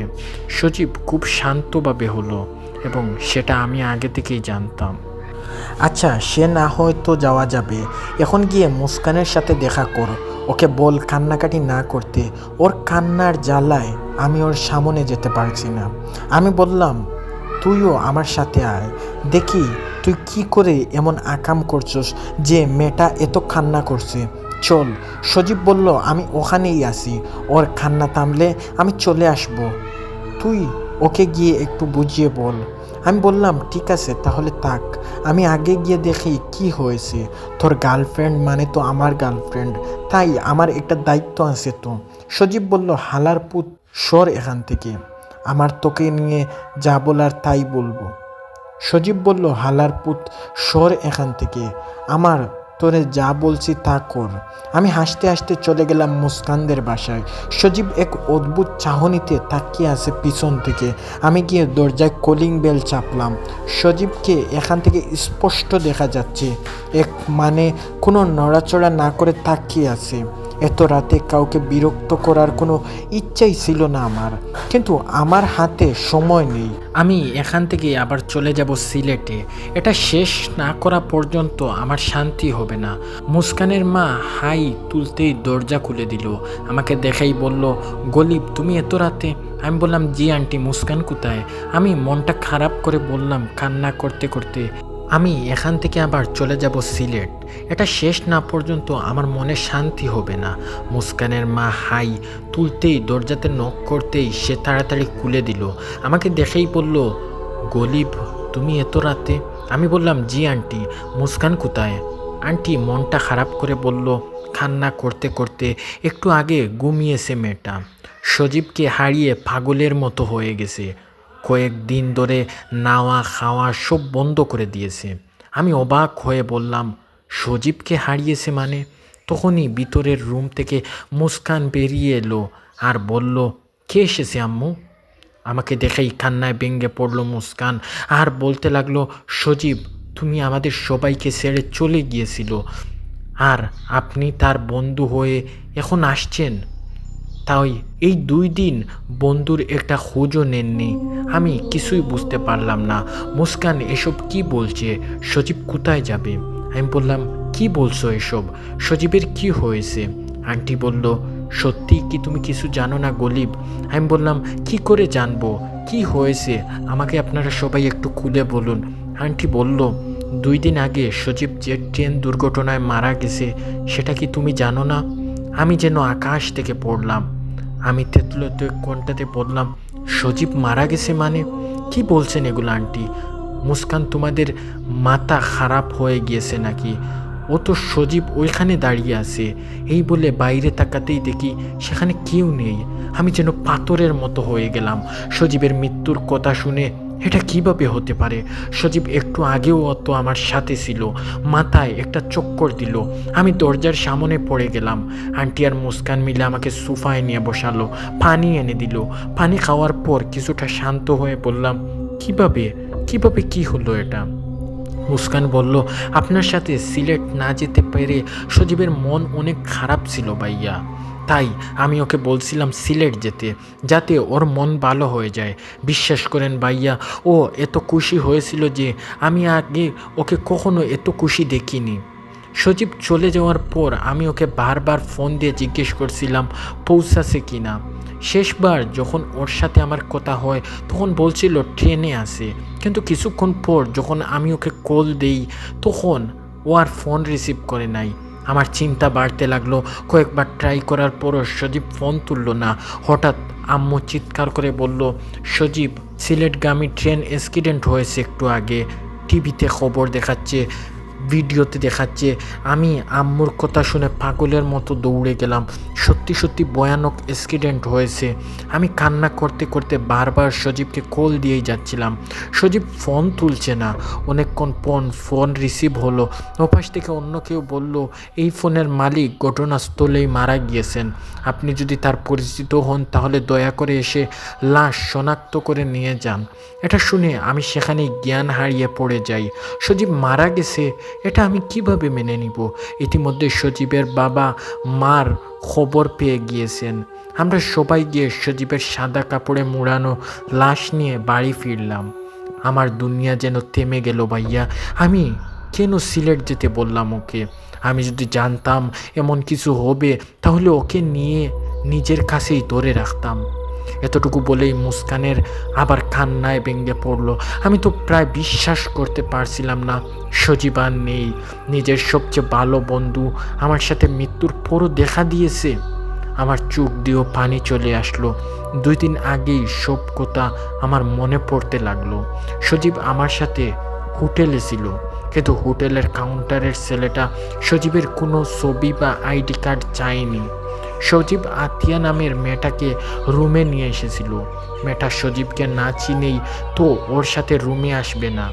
সজীব খুব শান্তভাবে হলো, এবং সেটা আমি আগে থেকেই জানতাম। আচ্ছা, সে না হয়তো যাওয়া যাবে। এখন গিয়ে মুস্কানের সাথে দেখা কর। ওকে বল কান্নাকাটি না করতে। ওর কান্নার জ্বালায় আমি ওর সামনে যেতে পারছি না। আমি বললাম, তুইও আমার সাথে আয়, দেখি তুই কি করে এমন আকাম করছস যে মেয়েটা এত কান্না করছে। চল। সজীব বলল, আমি ওখানেই আছি, ওর কান্না থামলে আমি চলে আসব। তুই ওকে গিয়ে একটু বুঝিয়ে বল। আমি বললাম, ঠিক আছে তাহলে থাক, আমি আগে গিয়ে দেখি কি হয়েছে। তোর গার্লফ্রেন্ড মানে তো আমার গার্লফ্রেন্ড, তাই আমার একটা দায়িত্ব আছে তো। সজীব বলল, হালার পুত, সর এখান থেকে। আমার তোকে নিয়ে যা বলার তাই বলবো। সজীব বলল, হালার পুত, সর এখান থেকে। আমার তোরে যা বলছি তা কর। আমি হাসতে হাসতে চলে গেলাম মুস্কানদের বাসায়। সজীব এক অদ্ভুত চাহনিতে তাকিয়ে আছে পিছন থেকে। আমি গিয়ে দরজায় কলিং বেল চাপলাম। সজীবকে এখান থেকে স্পষ্ট দেখা যাচ্ছে, এক মানে কোনো নড়াচড়া না করে তাকিয়ে আছে। এত রাতে কাউকে বিরক্ত করার কোনো ইচ্ছাই ছিল না আমার, কিন্তু আমার হাতে সময় নেই। আমি এখান থেকে আবার চলে যাব সিলেটে। এটা শেষ না করা পর্যন্ত আমার শান্তি হবে না। মুস্কানের মা হাই তুলতেই দরজা খুলে দিল। আমাকে দেখাই বলল, গলিব তুমি এত রাতে? আমি বললাম, জি আন্টি, মুস্কান কোথায়? আমি মনটা খারাপ করে বললাম কান্না করতে করতে, আমি এখান থেকে আবার চলে যাব সিলেট। এটা শেষ না পর্যন্ত আমার মনে শান্তি হবে না। মুস্কানের মা হাই তুলতেই দরজাতে নক করতেই সে তাড়াতাড়ি খুলে দিল। আমাকে দেখেই বলল, গলিব তুমি এত রাতে? আমি বললাম, জি আন্টি। মুস্কান কোথায়? আন্টি মনটা খারাপ করে বলল, কান্না করতে করতে একটু আগে ঘুমিয়েছে মেয়েটা। সজীবকে হারিয়ে পাগলের মতো হয়ে গেছে। কয়েকদিন ধরে নাওয়া খাওয়া সব বন্ধ করে দিয়েছে। আমি অবাক হয়ে বললাম, সজীবকে হারিয়েছে মানে? তখনই ভিতরের রুম থেকে মুস্কান বেরিয়ে এলো আর বলল, কে এসেছে আম্মু? আমাকে দেখেই কান্নায় ভেঙে পড়ল মুস্কান আর বলতে লাগলো, সজীব তুমি আমাদের সবাইকে ছেড়ে চলে গিয়েছিল, আর আপনি তার বন্ধু হয়ে এখন আসছেন। তাই এই 2 দিন বন্ধুর একটা খোঁজও নেননি। আমি কিছুই বুঝতে পারলাম না। মুস্কান এসব কি বলছে? সজীব কোথায় যাবে? আমি বললাম, কি বলছো এসব? সজীবের কি হয়েছে? আন্টি বলল, সত্যি কি তুমি কিছু জানো না গলিব? আমি বললাম, কি করে জানবো? কি হয়েছে আমাকে আপনারা সবাই একটু খুলে বলুন। আন্টি বলল, 2 দিন আগে সজীব যে ট্রেন দুর্ঘটনায় মারা গেছে সেটা কি তুমি জানো না? আমি যেন আকাশ থেকে পড়লাম। আমি তেতলতে কোনটাতে বললাম, সজীব মারা গেছে মানে? কি বলছেন এগুলো আন্টি? মুস্কান তোমাদের মাথা খারাপ হয়ে গিয়েছে নাকি? ও তো সজীব ওইখানে দাঁড়িয়ে আছে। এই বলে বাইরে তাকাতেই দেখি সেখানে কেউ নেই। আমি যেন পাথরের মতো হয়ে গেলাম। সজীবের মৃত্যুর কথা শুনে এটা কিভাবে হতে পারে? সজীব একটু আগেও তো আমার সাথে ছিল। মাথায় একটা চক্কর দিল। আমি দরজার সামনে পড়ে গেলাম। আন্টি আর মুস্কান মিলে আমাকে সোফায় নিয়ে বসালো, পানি এনে দিল। পানি খাওয়ার পর কিছুটা শান্ত হয়ে বললাম, কিভাবে কিভাবে কি হলো এটা? মুস্কান বলল, আপনার সাথে সিলেট না যেতে পেরে সজীবের মন অনেক খারাপ ছিল ভাইয়া, তাই আমি ওকে বলছিলাম সিলেট যেতে, যাতে ওর মন ভালো হয়ে যায়। বিশ্বাস করেন ভাইয়া, ও এত খুশি হয়েছিল যে আমি আগে ওকে কখনো এত খুশি দেখিনি। সজীব চলে যাওয়ার পর আমি ওকে বারবার ফোন দিয়ে জিজ্ঞেস করছিলাম পৌঁছাছে কি না। শেষবার যখন ওর সাথে আমার কথা হয় তখন বলছিল ট্রেনে আছে, কিন্তু কিছুক্ষণ পর যখন আমি ওকে কল দেই তখন ও আর ফোন রিসিভ করে নাই। আমার চিন্তা বাড়তে লাগলো। কয়েকবার ট্রাই করার পরও সজীব ফোন তুললো না। হঠাৎ আম্মু চিৎকার করে বলল, সজীব সিলেটগামী ট্রেন অ্যাক্সিডেন্ট হয়েছে একটু আগে, টিভিতে খবর দেখাচ্ছে, ভিডিওতে দেখাচ্ছে। আমি আম্মুর কথা শুনে পাগলের মতো দৌড়ে গেলাম। সত্যি সত্যি ভয়ানক অ্যাক্সিডেন্ট হয়েছে। আমি কান্না করতে করতে বারবার সজীবকে কল দিয়েই যাচ্ছিলাম। সজীব ফোন তুলছে না। অনেকক্ষণ পর ফোন রিসিভ হলো। ওপাশ থেকে অন্য কেউ বলল, এই ফোনের মালিক ঘটনাস্থলেই মারা গিয়েছেন। আপনি যদি তার পরিচিত হন তাহলে দয়া করে এসে লাশ শনাক্ত করে নিয়ে যান। এটা শুনে আমি সেখানেই জ্ঞান হারিয়ে পড়ে যাই। সজীব মারা গেছে, এটা আমি কিভাবে মেনে নিব? ইতিমধ্যে সজীবের বাবা মার খবর পেয়ে গিয়েছেন। আমরা সবাই গিয়ে সজীবের সাদা কাপড়ে মুড়ানো লাশ নিয়ে বাড়ি ফিরলাম। আমার দুনিয়া যেন থেমে গেল ভাইয়া। আমি কেন সিলেট যেতে বললাম ওকে? আমি যদি জানতাম এমন কিছু হবে তাহলে ওকে নিয়ে নিজের কাছেই ধরে রাখতাম। এতটুকু বলেই মুস্কানের আবার কান্নায় ভেঙে পড়ল। আমি তো প্রায় বিশ্বাস করতে পারছিলাম না সজীব আর নেই। নিজের সবচেয়ে ভালো বন্ধু আমার সাথে মৃত্যুর পরও দেখা দিয়েছে। আমার চোখ দিয়েও পানি চলে আসলো। 2 দিন আগেই সব কথা আমার মনে পড়তে লাগলো। সজীব আমার সাথে হোটেলে ছিল, কিন্তু হোটেলের কাউন্টারের ছেলেটা সজীবের কোনো ছবি বা আইডি কার্ড চায়নি। সজীব আতিয়া নামের মেয়েটাকে রুমে নিয়ে এসেছিল। মেয়েটা সজীবকে না চিনেই তো ওর সাথে রুমে আসবে না।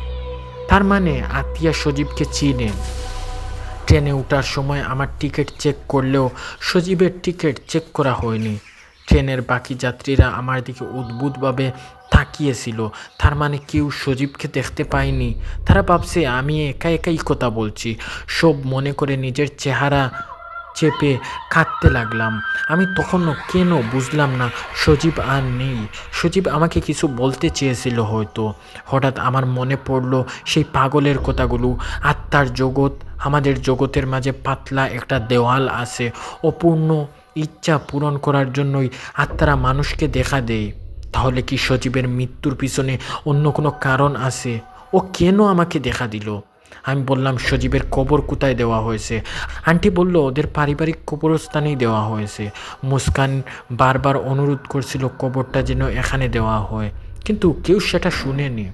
তার মানে আতিয়া সজীবকে চিনে। ট্রেনে ওঠার সময় আমার টিকিট চেক করলেও সজীবের টিকিট চেক করা হয়নি। ট্রেনের বাকি যাত্রীরা আমার দিকে উদ্ভুতভাবে তাকিয়েছিল। তার মানে কেউ সজীবকে দেখতে পায়নি। তারা ভাবছে আমি একা একাই কথা বলছি। সব মনে করে নিজের চেহারা চেপে কাঁদতে লাগলাম। আমি তখনও কেন বুঝলাম না সজীব আর নেই। সজীব আমাকে কিছু বলতে চেয়েছিল হয়তো। হঠাৎ আমার মনে পড়ল সেই পাগলের কথাগুলো। আত্মার জগৎ, আমাদের জগতের মাঝে পাতলা একটা দেওয়াল আছে। অপূর্ণ ইচ্ছা পূরণ করার জন্যই আত্মারা মানুষকে দেখা দেয়। তাহলে কি সজীবের মৃত্যুর পিছনে অন্য কোনো কারণ আছে? ও কেন আমাকে দেখা দিল? আমি বললাম, সজীবের কবর কোথায় দেওয়া হয়েছে? আন্টি বলল ওদের পারিবারিক কবরস্থানেই দেওয়া হয়েছে। মুস্কান বারবার অনুরোধ করছিল কবরটা যেন এখানে দেওয়া হয়, কিন্তু কেউ সেটা শুনেনি।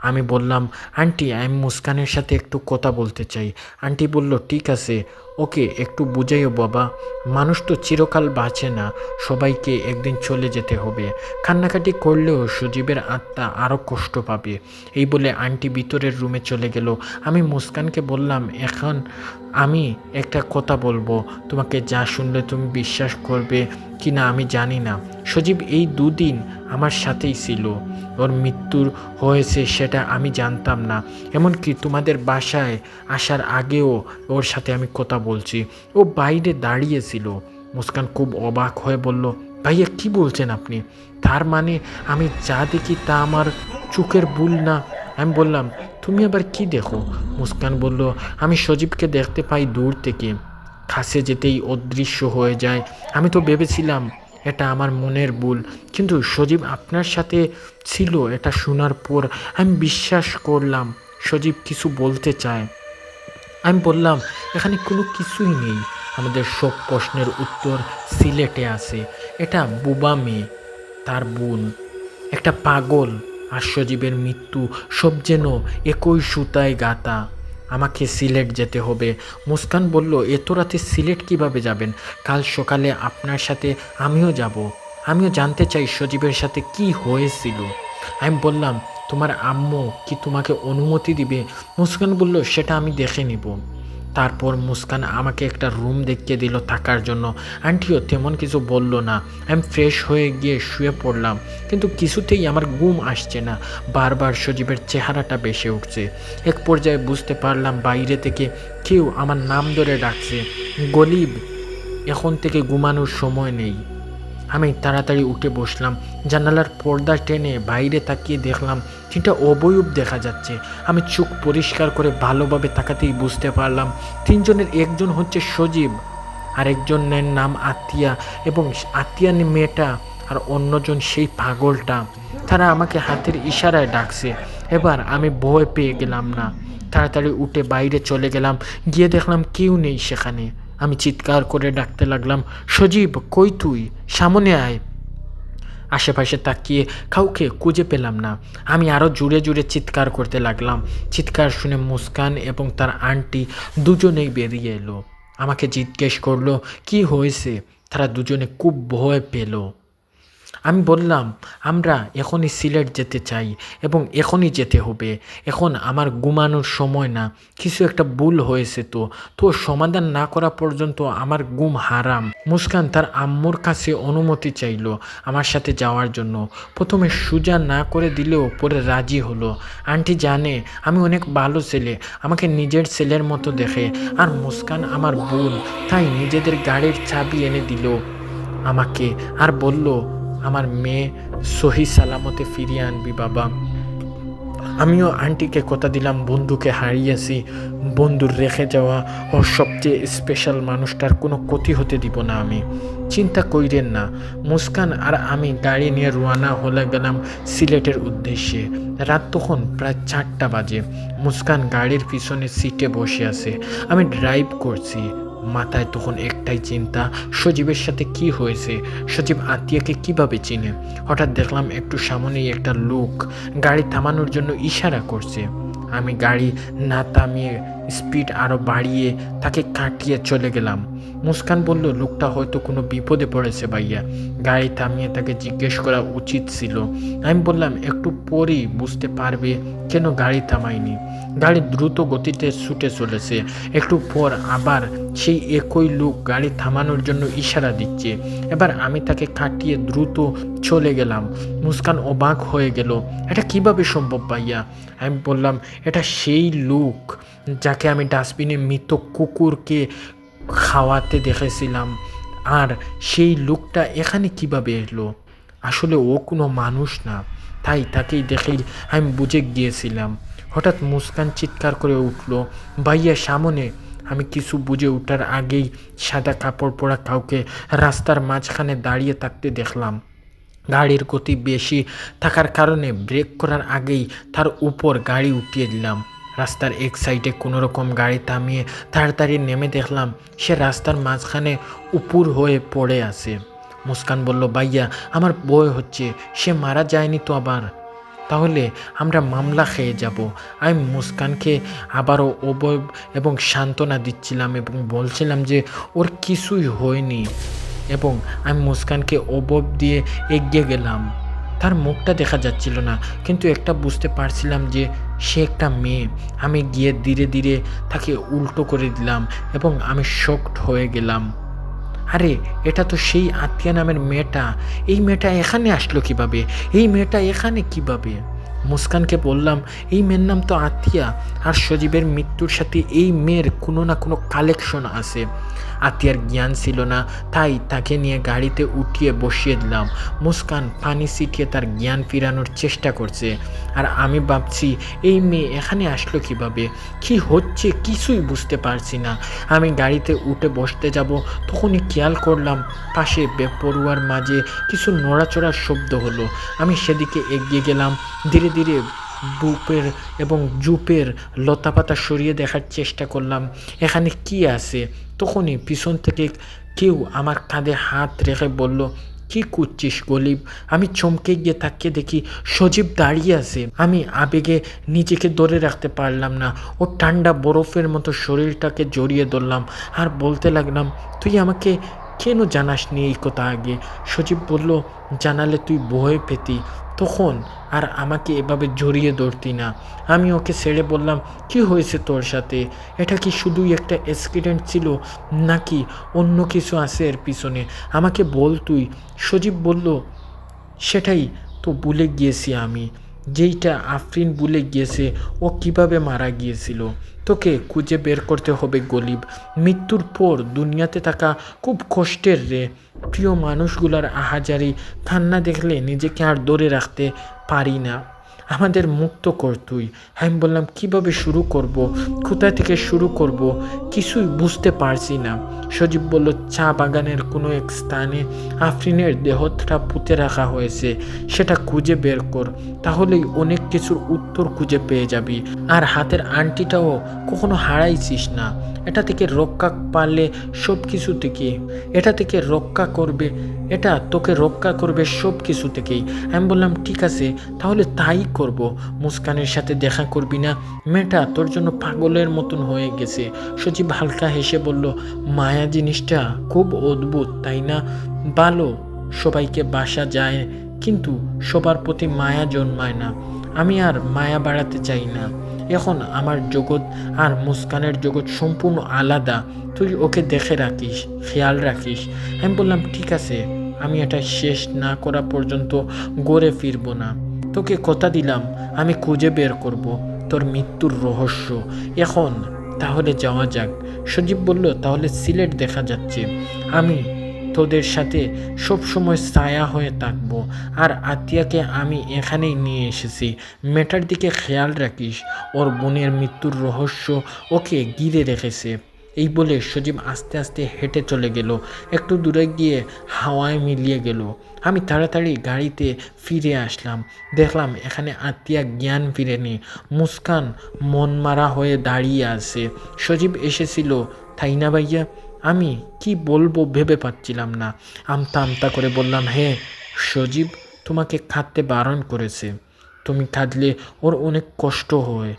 আমি বললাম, আন্টি আমি মুস্কানের সাথে একটু কথা বলতে চাই। আন্টি বলল, ঠিক আছে, ওকে একটু বুঝাইও বাবা, মানুষ তো চিরকাল বাঁচে না, সবাইকে একদিন চলে যেতে হবে। কান্নাকাটি করলেও সজীবের আত্মা আরও কষ্ট পাবে। এই বলে আন্টি ভিতরের রুমে চলে গেল। আমি মুস্কানকে বললাম, এখন আমি একটা কথা বলবো, তোমাকে যা শুনলে তুমি বিশ্বাস করবে কি না আমি জানি না। সজীব এই 2 দিন আমার সাথেই ছিল। ওর মৃত্যুর হয়েছে সেটা আমি জানতাম না। এমনকি তোমাদের বাসায় আসার আগেও ওর সাথে আমি কথা বলছি। ও বাইরে দাঁড়িয়েছিল। মুস্কান খুব অবাক হয়ে বলল, ভাইয়া কি বলছেন আপনি? তার মানে আমি যা দেখি তা আমার চোখের ভুল না? আমি বললাম, তুমি আবার কি দেখো? মুস্কান বলল, আমি সজীবকে দেখতে পাই দূর থেকে, কাছে যেতেই অদৃশ্য হয়ে যায়। আমি তো ভেবেছিলাম এটা আমার মনের ভুল, কিন্তু সজীব আপনার সাথে ছিল এটা শোনার পর আমি বিশ্বাস করলাম সজীব কিছু বলতে চায়। আমি বললাম, এখানে কোনো কিছুই নেই। আমাদের সব প্রশ্নের উত্তর সিলেটে আছে। এটা বুবা মেয়ে, তার বোন, একটা পাগল আর সজীবের মৃত্যু, সব যেন একই সুতায় গাঁথা। আমাকে সিলেট যেতে হবে। মুস্কান বলল, এত রাতে সিলেট কিভাবে যাবেন? কাল সকালে আপনার সাথে আমিও যাব। আমিও জানতে চাই সজীবের সাথে কি হয়েছিল। আমি বললাম, তোমার আম্মু কি তোমাকে অনুমতি দিবে? মুস্কান বলল, সেটা আমি দেখে নিব। তারপর মুস্কান আমাকে একটা রুম দেখিয়ে দিল থাকার জন্য। আন্টিও তেমন কিছু বলল না। আমি ফ্রেশ হয়ে গিয়ে শুয়ে পড়লাম, কিন্তু কিছুতেই আমার ঘুম আসছে না। বারবার সজীবের চেহারাটা ভেসে উঠছে। এক পর্যায়ে বুঝতে পারলাম বাইরে থেকে কেউ আমার নাম ধরে ডাকছে, গলিব, এখন থেকে ঘুমানোর সময় নেই। আমি তাড়াতাড়ি উঠে বসলাম। জানালার পর্দা টেনে বাইরে তাকিয়ে দেখলাম তিনটা অবয়ব দেখা যাচ্ছে। আমি চোখ পরিষ্কার করে ভালোভাবে তাকাতেই বুঝতে পারলাম তিনজনের একজন হচ্ছে সজীব, আরেকজনের নাম আতিয়া এবং আতিয়া মেয়েটা, আর অন্যজন সেই পাগলটা। তারা আমাকে হাতের ইশারায় ডাকছে। এবার আমি ভয় পেয়ে গেলাম না, তাড়াতাড়ি উঠে বাইরে চলে গেলাম। গিয়ে দেখলাম কেউ নেই সেখানে। আমি চিৎকার করে ডাকতে লাগলাম, সজীব কই তুই, সামনে আয়। আশেপাশে তাকিয়ে কাউকে খুঁজে পেলাম না। আমি আরও জোরে জোরে চিৎকার করতে লাগলাম। চিৎকার শুনে মুস্কান এবং তার আন্টি দুজনেই বেরিয়ে এলো। আমাকে জিজ্ঞেস করলো কি হয়েছে। তারা দুজনে খুব ভয় পেল। আমি বললাম, আমরা এখনই সিলেট যেতে চাই এবং এখনই যেতে হবে। এখন আমার ঘুমানোর সময় না, কিছু একটা ভুল হয়েছে, তো সমাধান না করা পর্যন্ত আমার ঘুম হারাম। মুস্কান তার আম্মুর কাছে অনুমতি চাইলো আমার সাথে যাওয়ার জন্য। প্রথমে সুজা না করে দিলেও পরে রাজি হলো। আন্টি জানে আমি অনেক ভালো ছেলে, আমাকে নিজের ছেলের মতো দেখে। আর মুস্কান আমার বোন, তাই নিজেদের গাড়ির চাবি এনে দিল আমাকে আর বলল, আমার মেয়ে সহি সালামতে ফিরিয়ে আনবি বাবা। আমিও আন্টিকে কথা দিলাম, বন্ধুকে হারিয়েছি, বন্ধুর রেখে যাওয়া ওর সবচেয়ে স্পেশাল মানুষটার কোনো ক্ষতি হতে দিব না আমি। চিন্তা কইরেন না। মুস্কান আর আমি গাড়ি নিয়ে রওনা হলে গেলাম সিলেটের উদ্দেশ্যে। রাত তখন প্রায় 4টা বাজে। মুস্কান গাড়ির পিছনে সিটে বসে আছে, আমি ড্রাইভ করছি। মাথায় তখন একটাই চিন্তা, সজীবের সাথে কি হয়েছে, সজীব আতিয়াকে কিভাবে চিনে। হঠাৎ দেখলাম একটু সামনেই একটা লোক গাড়ি থামানোর জন্য ইশারা করছে। আমি গাড়ি না থামিয়ে স্পিড আরও বাড়িয়ে তাকে কাটিয়ে চলে গেলাম। মুস্কান বলল, লোকটা হয়তো কোনো বিপদে পড়েছে ভাইয়া, গাড়ি থামিয়ে তাকে জিজ্ঞেস করা উচিত ছিল। আমি বললাম, একটু পরেই বুঝতে পারবে কেন গাড়ি থামায়নি। গাড়ি দ্রুত গতিতে ছুটে চলেছে। একটু পর আবার সেই একই লোক গাড়ি থামানোর জন্য ইশারা দিচ্ছে। এবার আমি তাকে কাটিয়ে দ্রুত চলে গেলাম। মুস্কান অবাক হয়ে গেল, এটা কিভাবে সম্ভব ভাইয়া? আমি বললাম, এটা সেই লোক যাকে আমি ডাস্টবিনে মৃত কুকুরকে খাওয়াতে দেখেছিলাম। আর সেই লোকটা এখানে কিভাবে এলো? আসলে ও কোনো মানুষ না, তাই তাকেই দেখেই আমি বুঝে গিয়েছিলাম। হঠাৎ মুস্কান চিৎকার করে উঠল, ভাইয়া সামনে। আমি কিছু বুঝে ওঠার আগেই সাদা কাপড় পরা কাউকে রাস্তার মাঝখানে দাঁড়িয়ে থাকতে দেখলাম। গাড়ির গতি বেশি থাকার কারণে ব্রেক করার আগেই তার উপর গাড়ি উঠিয়ে দিলাম। রাস্তার এক সাইডে কোনো রকম গাড়ি থামিয়ে তাড়াতাড়ি নেমে দেখলাম সে রাস্তার মাঝখানে উপুর হয়ে পড়ে আছে। মুস্কান বলল, ভাইয়া আমার ভয় হচ্ছে, সে মারা যায়নি তো আবার? তাহলে আমরা মামলা খেয়ে যাব। আমি মুস্কানকে আবারও অবয়ব এবং সান্ত্বনা দিচ্ছিলাম এবং বলছিলাম যে ওর কিছুই হয়নি, এবং আমি মুস্কানকে অবয়ব দিয়ে এগিয়ে গেলাম। তার মুখটা দেখা যাচ্ছিল না, কিন্তু একটা বুঝতে পারছিলাম যে সে একটা মেয়ে। আমি গিয়ে ধীরে ধীরে তাকে উল্টো করে দিলাম এবং আমি শকড হয়ে গেলাম। আরে এটা তো সেই আতিয়া নামের মেয়েটা। এই মেয়েটা এখানে আসলো কিভাবে? এই মেয়েটা এখানে কিভাবে? মুস্কানকে বললাম, এই মেয়ের নাম তো আতিয়া, আর সজীবের মৃত্যুর সাথে এই মেয়ের কোনো না কোনো কালেকশন আছে। আতিয়ার জ্ঞান ছিল না, তাই তাকে নিয়ে গাড়িতে উঠিয়ে বসিয়ে দিলাম। মুস্কান পানি ছিটিয়ে তার জ্ঞান ফিরানোর চেষ্টা করছে, আর আমি ভাবছি এই মেয়ে এখানে আসলো কিভাবে, কি হচ্ছে কিছুই বুঝতে পারছি না। আমি গাড়িতে উঠে বসতে যাব, তখনই খেয়াল করলাম পাশে বেপরোয়ার মাঝে কিছু নড়াচড়ার শব্দ হলো। আমি সেদিকে এগিয়ে গেলাম। ধীরে ধীরে বুপের এবং জুপের লতাপাতা সরিয়ে দেখার চেষ্টা করলাম এখানে কি আছে। তখনই পিছন থেকে কেউ আমার কাঁধে হাত রেখে বলল, কি করছিস গলিব? আমি চমকে গিয়ে তাকিয়ে দেখি সজীব দাঁড়িয়ে আছে। আমি আবেগে নিজেকে ধরে রাখতে পারলাম না। ও ঠান্ডা বরফের মতো শরীরটাকে জড়িয়ে ধরলাম আর বলতে লাগলাম, তুই আমাকে কেন জানাসনি এই কথা আগে? সজীব বলল, জানালে তুই ভয় পেতি, তখন আর আমাকে এভাবে জড়িয়ে ধরতি না। আমি ওকে ছেড়ে বললাম, কি হয়েছে তোর সাথে? এটা কি শুধুই একটা অ্যাক্সিডেন্ট ছিল, নাকি অন্য কিছু আছে এর পিছনে? আমাকে বল তুই। সজীব বলল, সেটাই তো ভুলে গিয়েছি আমি, যেইটা আফরিন ভুলে গিয়েছে ও কিভাবে মারা গিয়েছিল। তোকে খুঁজে বের করতে হবে গলিব। মৃত্যুর পর দুনিয়াতে থাকা খুব কষ্টের রে। প্রিয় মানুষগুলার আহাজারি কান্না দেখলে নিজেকে আর ধরে রাখতে পারি না। আমাদের মুক্ত কর তুই। আমি বললাম, কিভাবে শুরু করব, কোথা থেকে শুরু করব, কিছুই বুঝতে পারছি না। সজীব বলল, চা বাগানের কোনো এক স্থানে আফরিনের দেহটা পুঁতে রাখা হয়েছে, সেটা খুঁজে বের কর, তাহলেই অনেক কিছুর উত্তর খুঁজে পেয়ে যাবি। আর হাতের আংটিটাও কখনো হারাইছিস না। এটা থেকে রক্ষা পারলে সব কিছু থেকে, এটা থেকে রক্ষা করবে, এটা তোকে রক্ষা করবে সব কিছু থেকেই। আমি বললাম, ঠিক আছে, তাহলে তাই করব। মুস্কানের সাথে দেখা করবি না? মেয়েটা তোর জন্য পাগলের মতন হয়ে গেছে। সজীব হালকা হেসে বলল, মায়া জিনিসটা খুব অদ্ভুত, তাই না? ভালো সবাইকে বাসা যায়, কিন্তু সবার প্রতি মায়া জন্মায় না। আমি আর মায়া বাড়াতে চাই না। এখন আমার জগৎ আর মুস্কানের জগৎ সম্পূর্ণ আলাদা। তুই ওকে দেখে রাখিস, খেয়াল রাখিস। আমি বললাম, ঠিক আছে, আমি এটা শেষ না করা পর্যন্ত গড়ে ফিরবো না। তোকে কথা দিলাম, আমি খুঁজে বের করব তোর মৃত্যুর রহস্য। এখন তাহলে যাওয়া যাক। সজীব বলল, তাহলে সিলেট দেখা যাচ্ছে। আমি তোদের সাথে সব সময় ছায়া হয়ে থাকবো। আর আতিয়াকে আমি এখানেই নিয়ে এসেছি। মেয়েটার দিকে খেয়াল রাখিস, ওর বোনের মৃত্যুর রহস্য ওকে ঘিরে রেখেছে। এই বলে সজীব আস্তে আস্তে হেঁটে চলে গেল। একটু দূরে গিয়ে হাওয়ায় মিলিয়ে গেল। আমি তাড়াতাড়ি গাড়িতে ফিরে আসলাম। দেখলাম এখানে আতিয়া জ্ঞান ফিরেনি। মুস্কান মনমারা হয়ে দাঁড়িয়ে আছে। সজীব এসেছিল, তাই না ভাইয়া? আমি কি বলবো ভেবে পাচ্ছিলাম না। আমতা আমতা করে বললাম, হ্যাঁ সজীব তোমাকে কাঁদতে বারণ করেছে। তুমি কাঁদলে ওর অনেক কষ্ট হয়,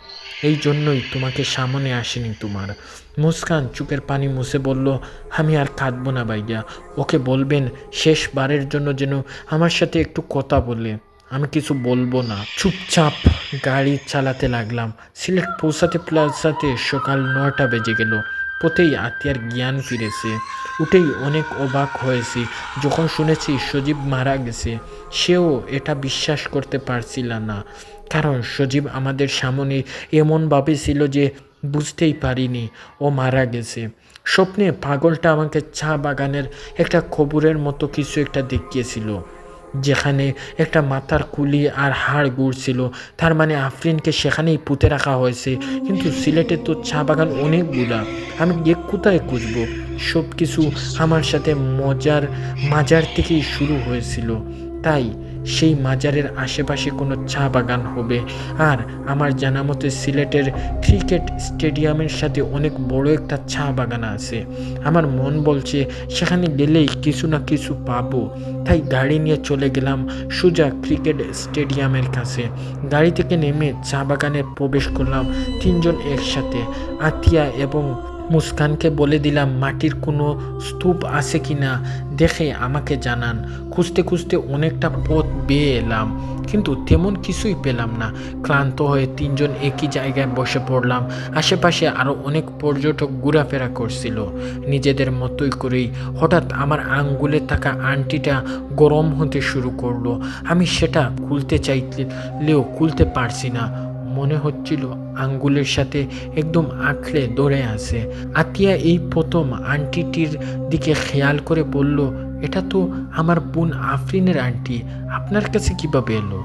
এই জন্যই তোমাকে সামনে আসেনি তোমার। মুস্কান চোখের পানি মুছে বলল, আমি আর কাঁদবো না ভাইয়া। ওকে বলবেন শেষবারের জন্য যেন আমার সাথে একটু কথা বলে। আমি কিছু বলবো না। চুপচাপ গাড়ি চালাতে লাগলাম। সিলেট পৌঁছাতে সকাল 9টা বেজে গেল। পথেই আতিয়ার জ্ঞান ফিরেছে। উঠেই অনেক অবাক হয়েছি যখন শুনেছি সজীব মারা গেছে। সেও এটা বিশ্বাস করতে পারছিল না, কারণ সজীব আমাদের সামনে এমনভাবে ছিল যে বুঝতেই পারিনি ও মারা গেছে। স্বপ্নে পাগলটা আমাকে চা বাগানের একটা খবরের মতো কিছু একটা দেখিয়েছিল, যেখানে একটা মাথার কুলি আর হাড় গুড়ছিল। তার মানে আফরিনকে সেখানেই পুঁতে রাখা হয়েছে। কিন্তু সিলেটে তো চা বাগান অনেকগুলা, আমি গিয়ে কোথায় খুঁজবো? সব কিছু আমার সাথে মাজার থেকেই শুরু হয়েছিল। তাই সেই মাজারের আশেপাশে কোনো চা বাগান হবে। আর আমার জানা মতে সিলেটের ক্রিকেট স্টেডিয়ামের সাথে অনেক বড় একটা চা বাগান আছে। আমার মন বলছে সেখানে গেলেই কিছু না কিছু পাবো। তাই গাড়ি নিয়ে চলে গেলাম সোজা ক্রিকেট স্টেডিয়ামের কাছে। গাড়ি থেকে নেমে চা বাগানে প্রবেশ করলাম তিনজন একসাথে। আতিয়া এবং মুস্কানকে বলে দিলাম, মাটির কোনো স্তূপ আছে কি না দেখে আমাকে জানান। খুঁজতে খুঁজতে অনেকটা পথ বেয়ে এলাম, কিন্তু তেমন কিছুই পেলাম না। ক্লান্ত হয়ে তিনজন একই জায়গায় বসে পড়লাম। আশেপাশে আরও অনেক পর্যটক ঘোরাফেরা করছিল নিজেদের মতোই করেই। হঠাৎ আমার আঙ্গুলে থাকা আংটিটা গরম হতে শুরু করলো। আমি সেটা খুলতে চাইলেও খুলতে পারছি না। মনে হচ্ছিল আঙ্গুলের সাথে একদম আঁকড়ে ধরে আছে। আতিয়া এই প্রথম আংটিটির দিকে খেয়াল করে বলল, এটা তো আমার বোন আফরিনের আংটি, আপনার কাছে কিভাবে এলো?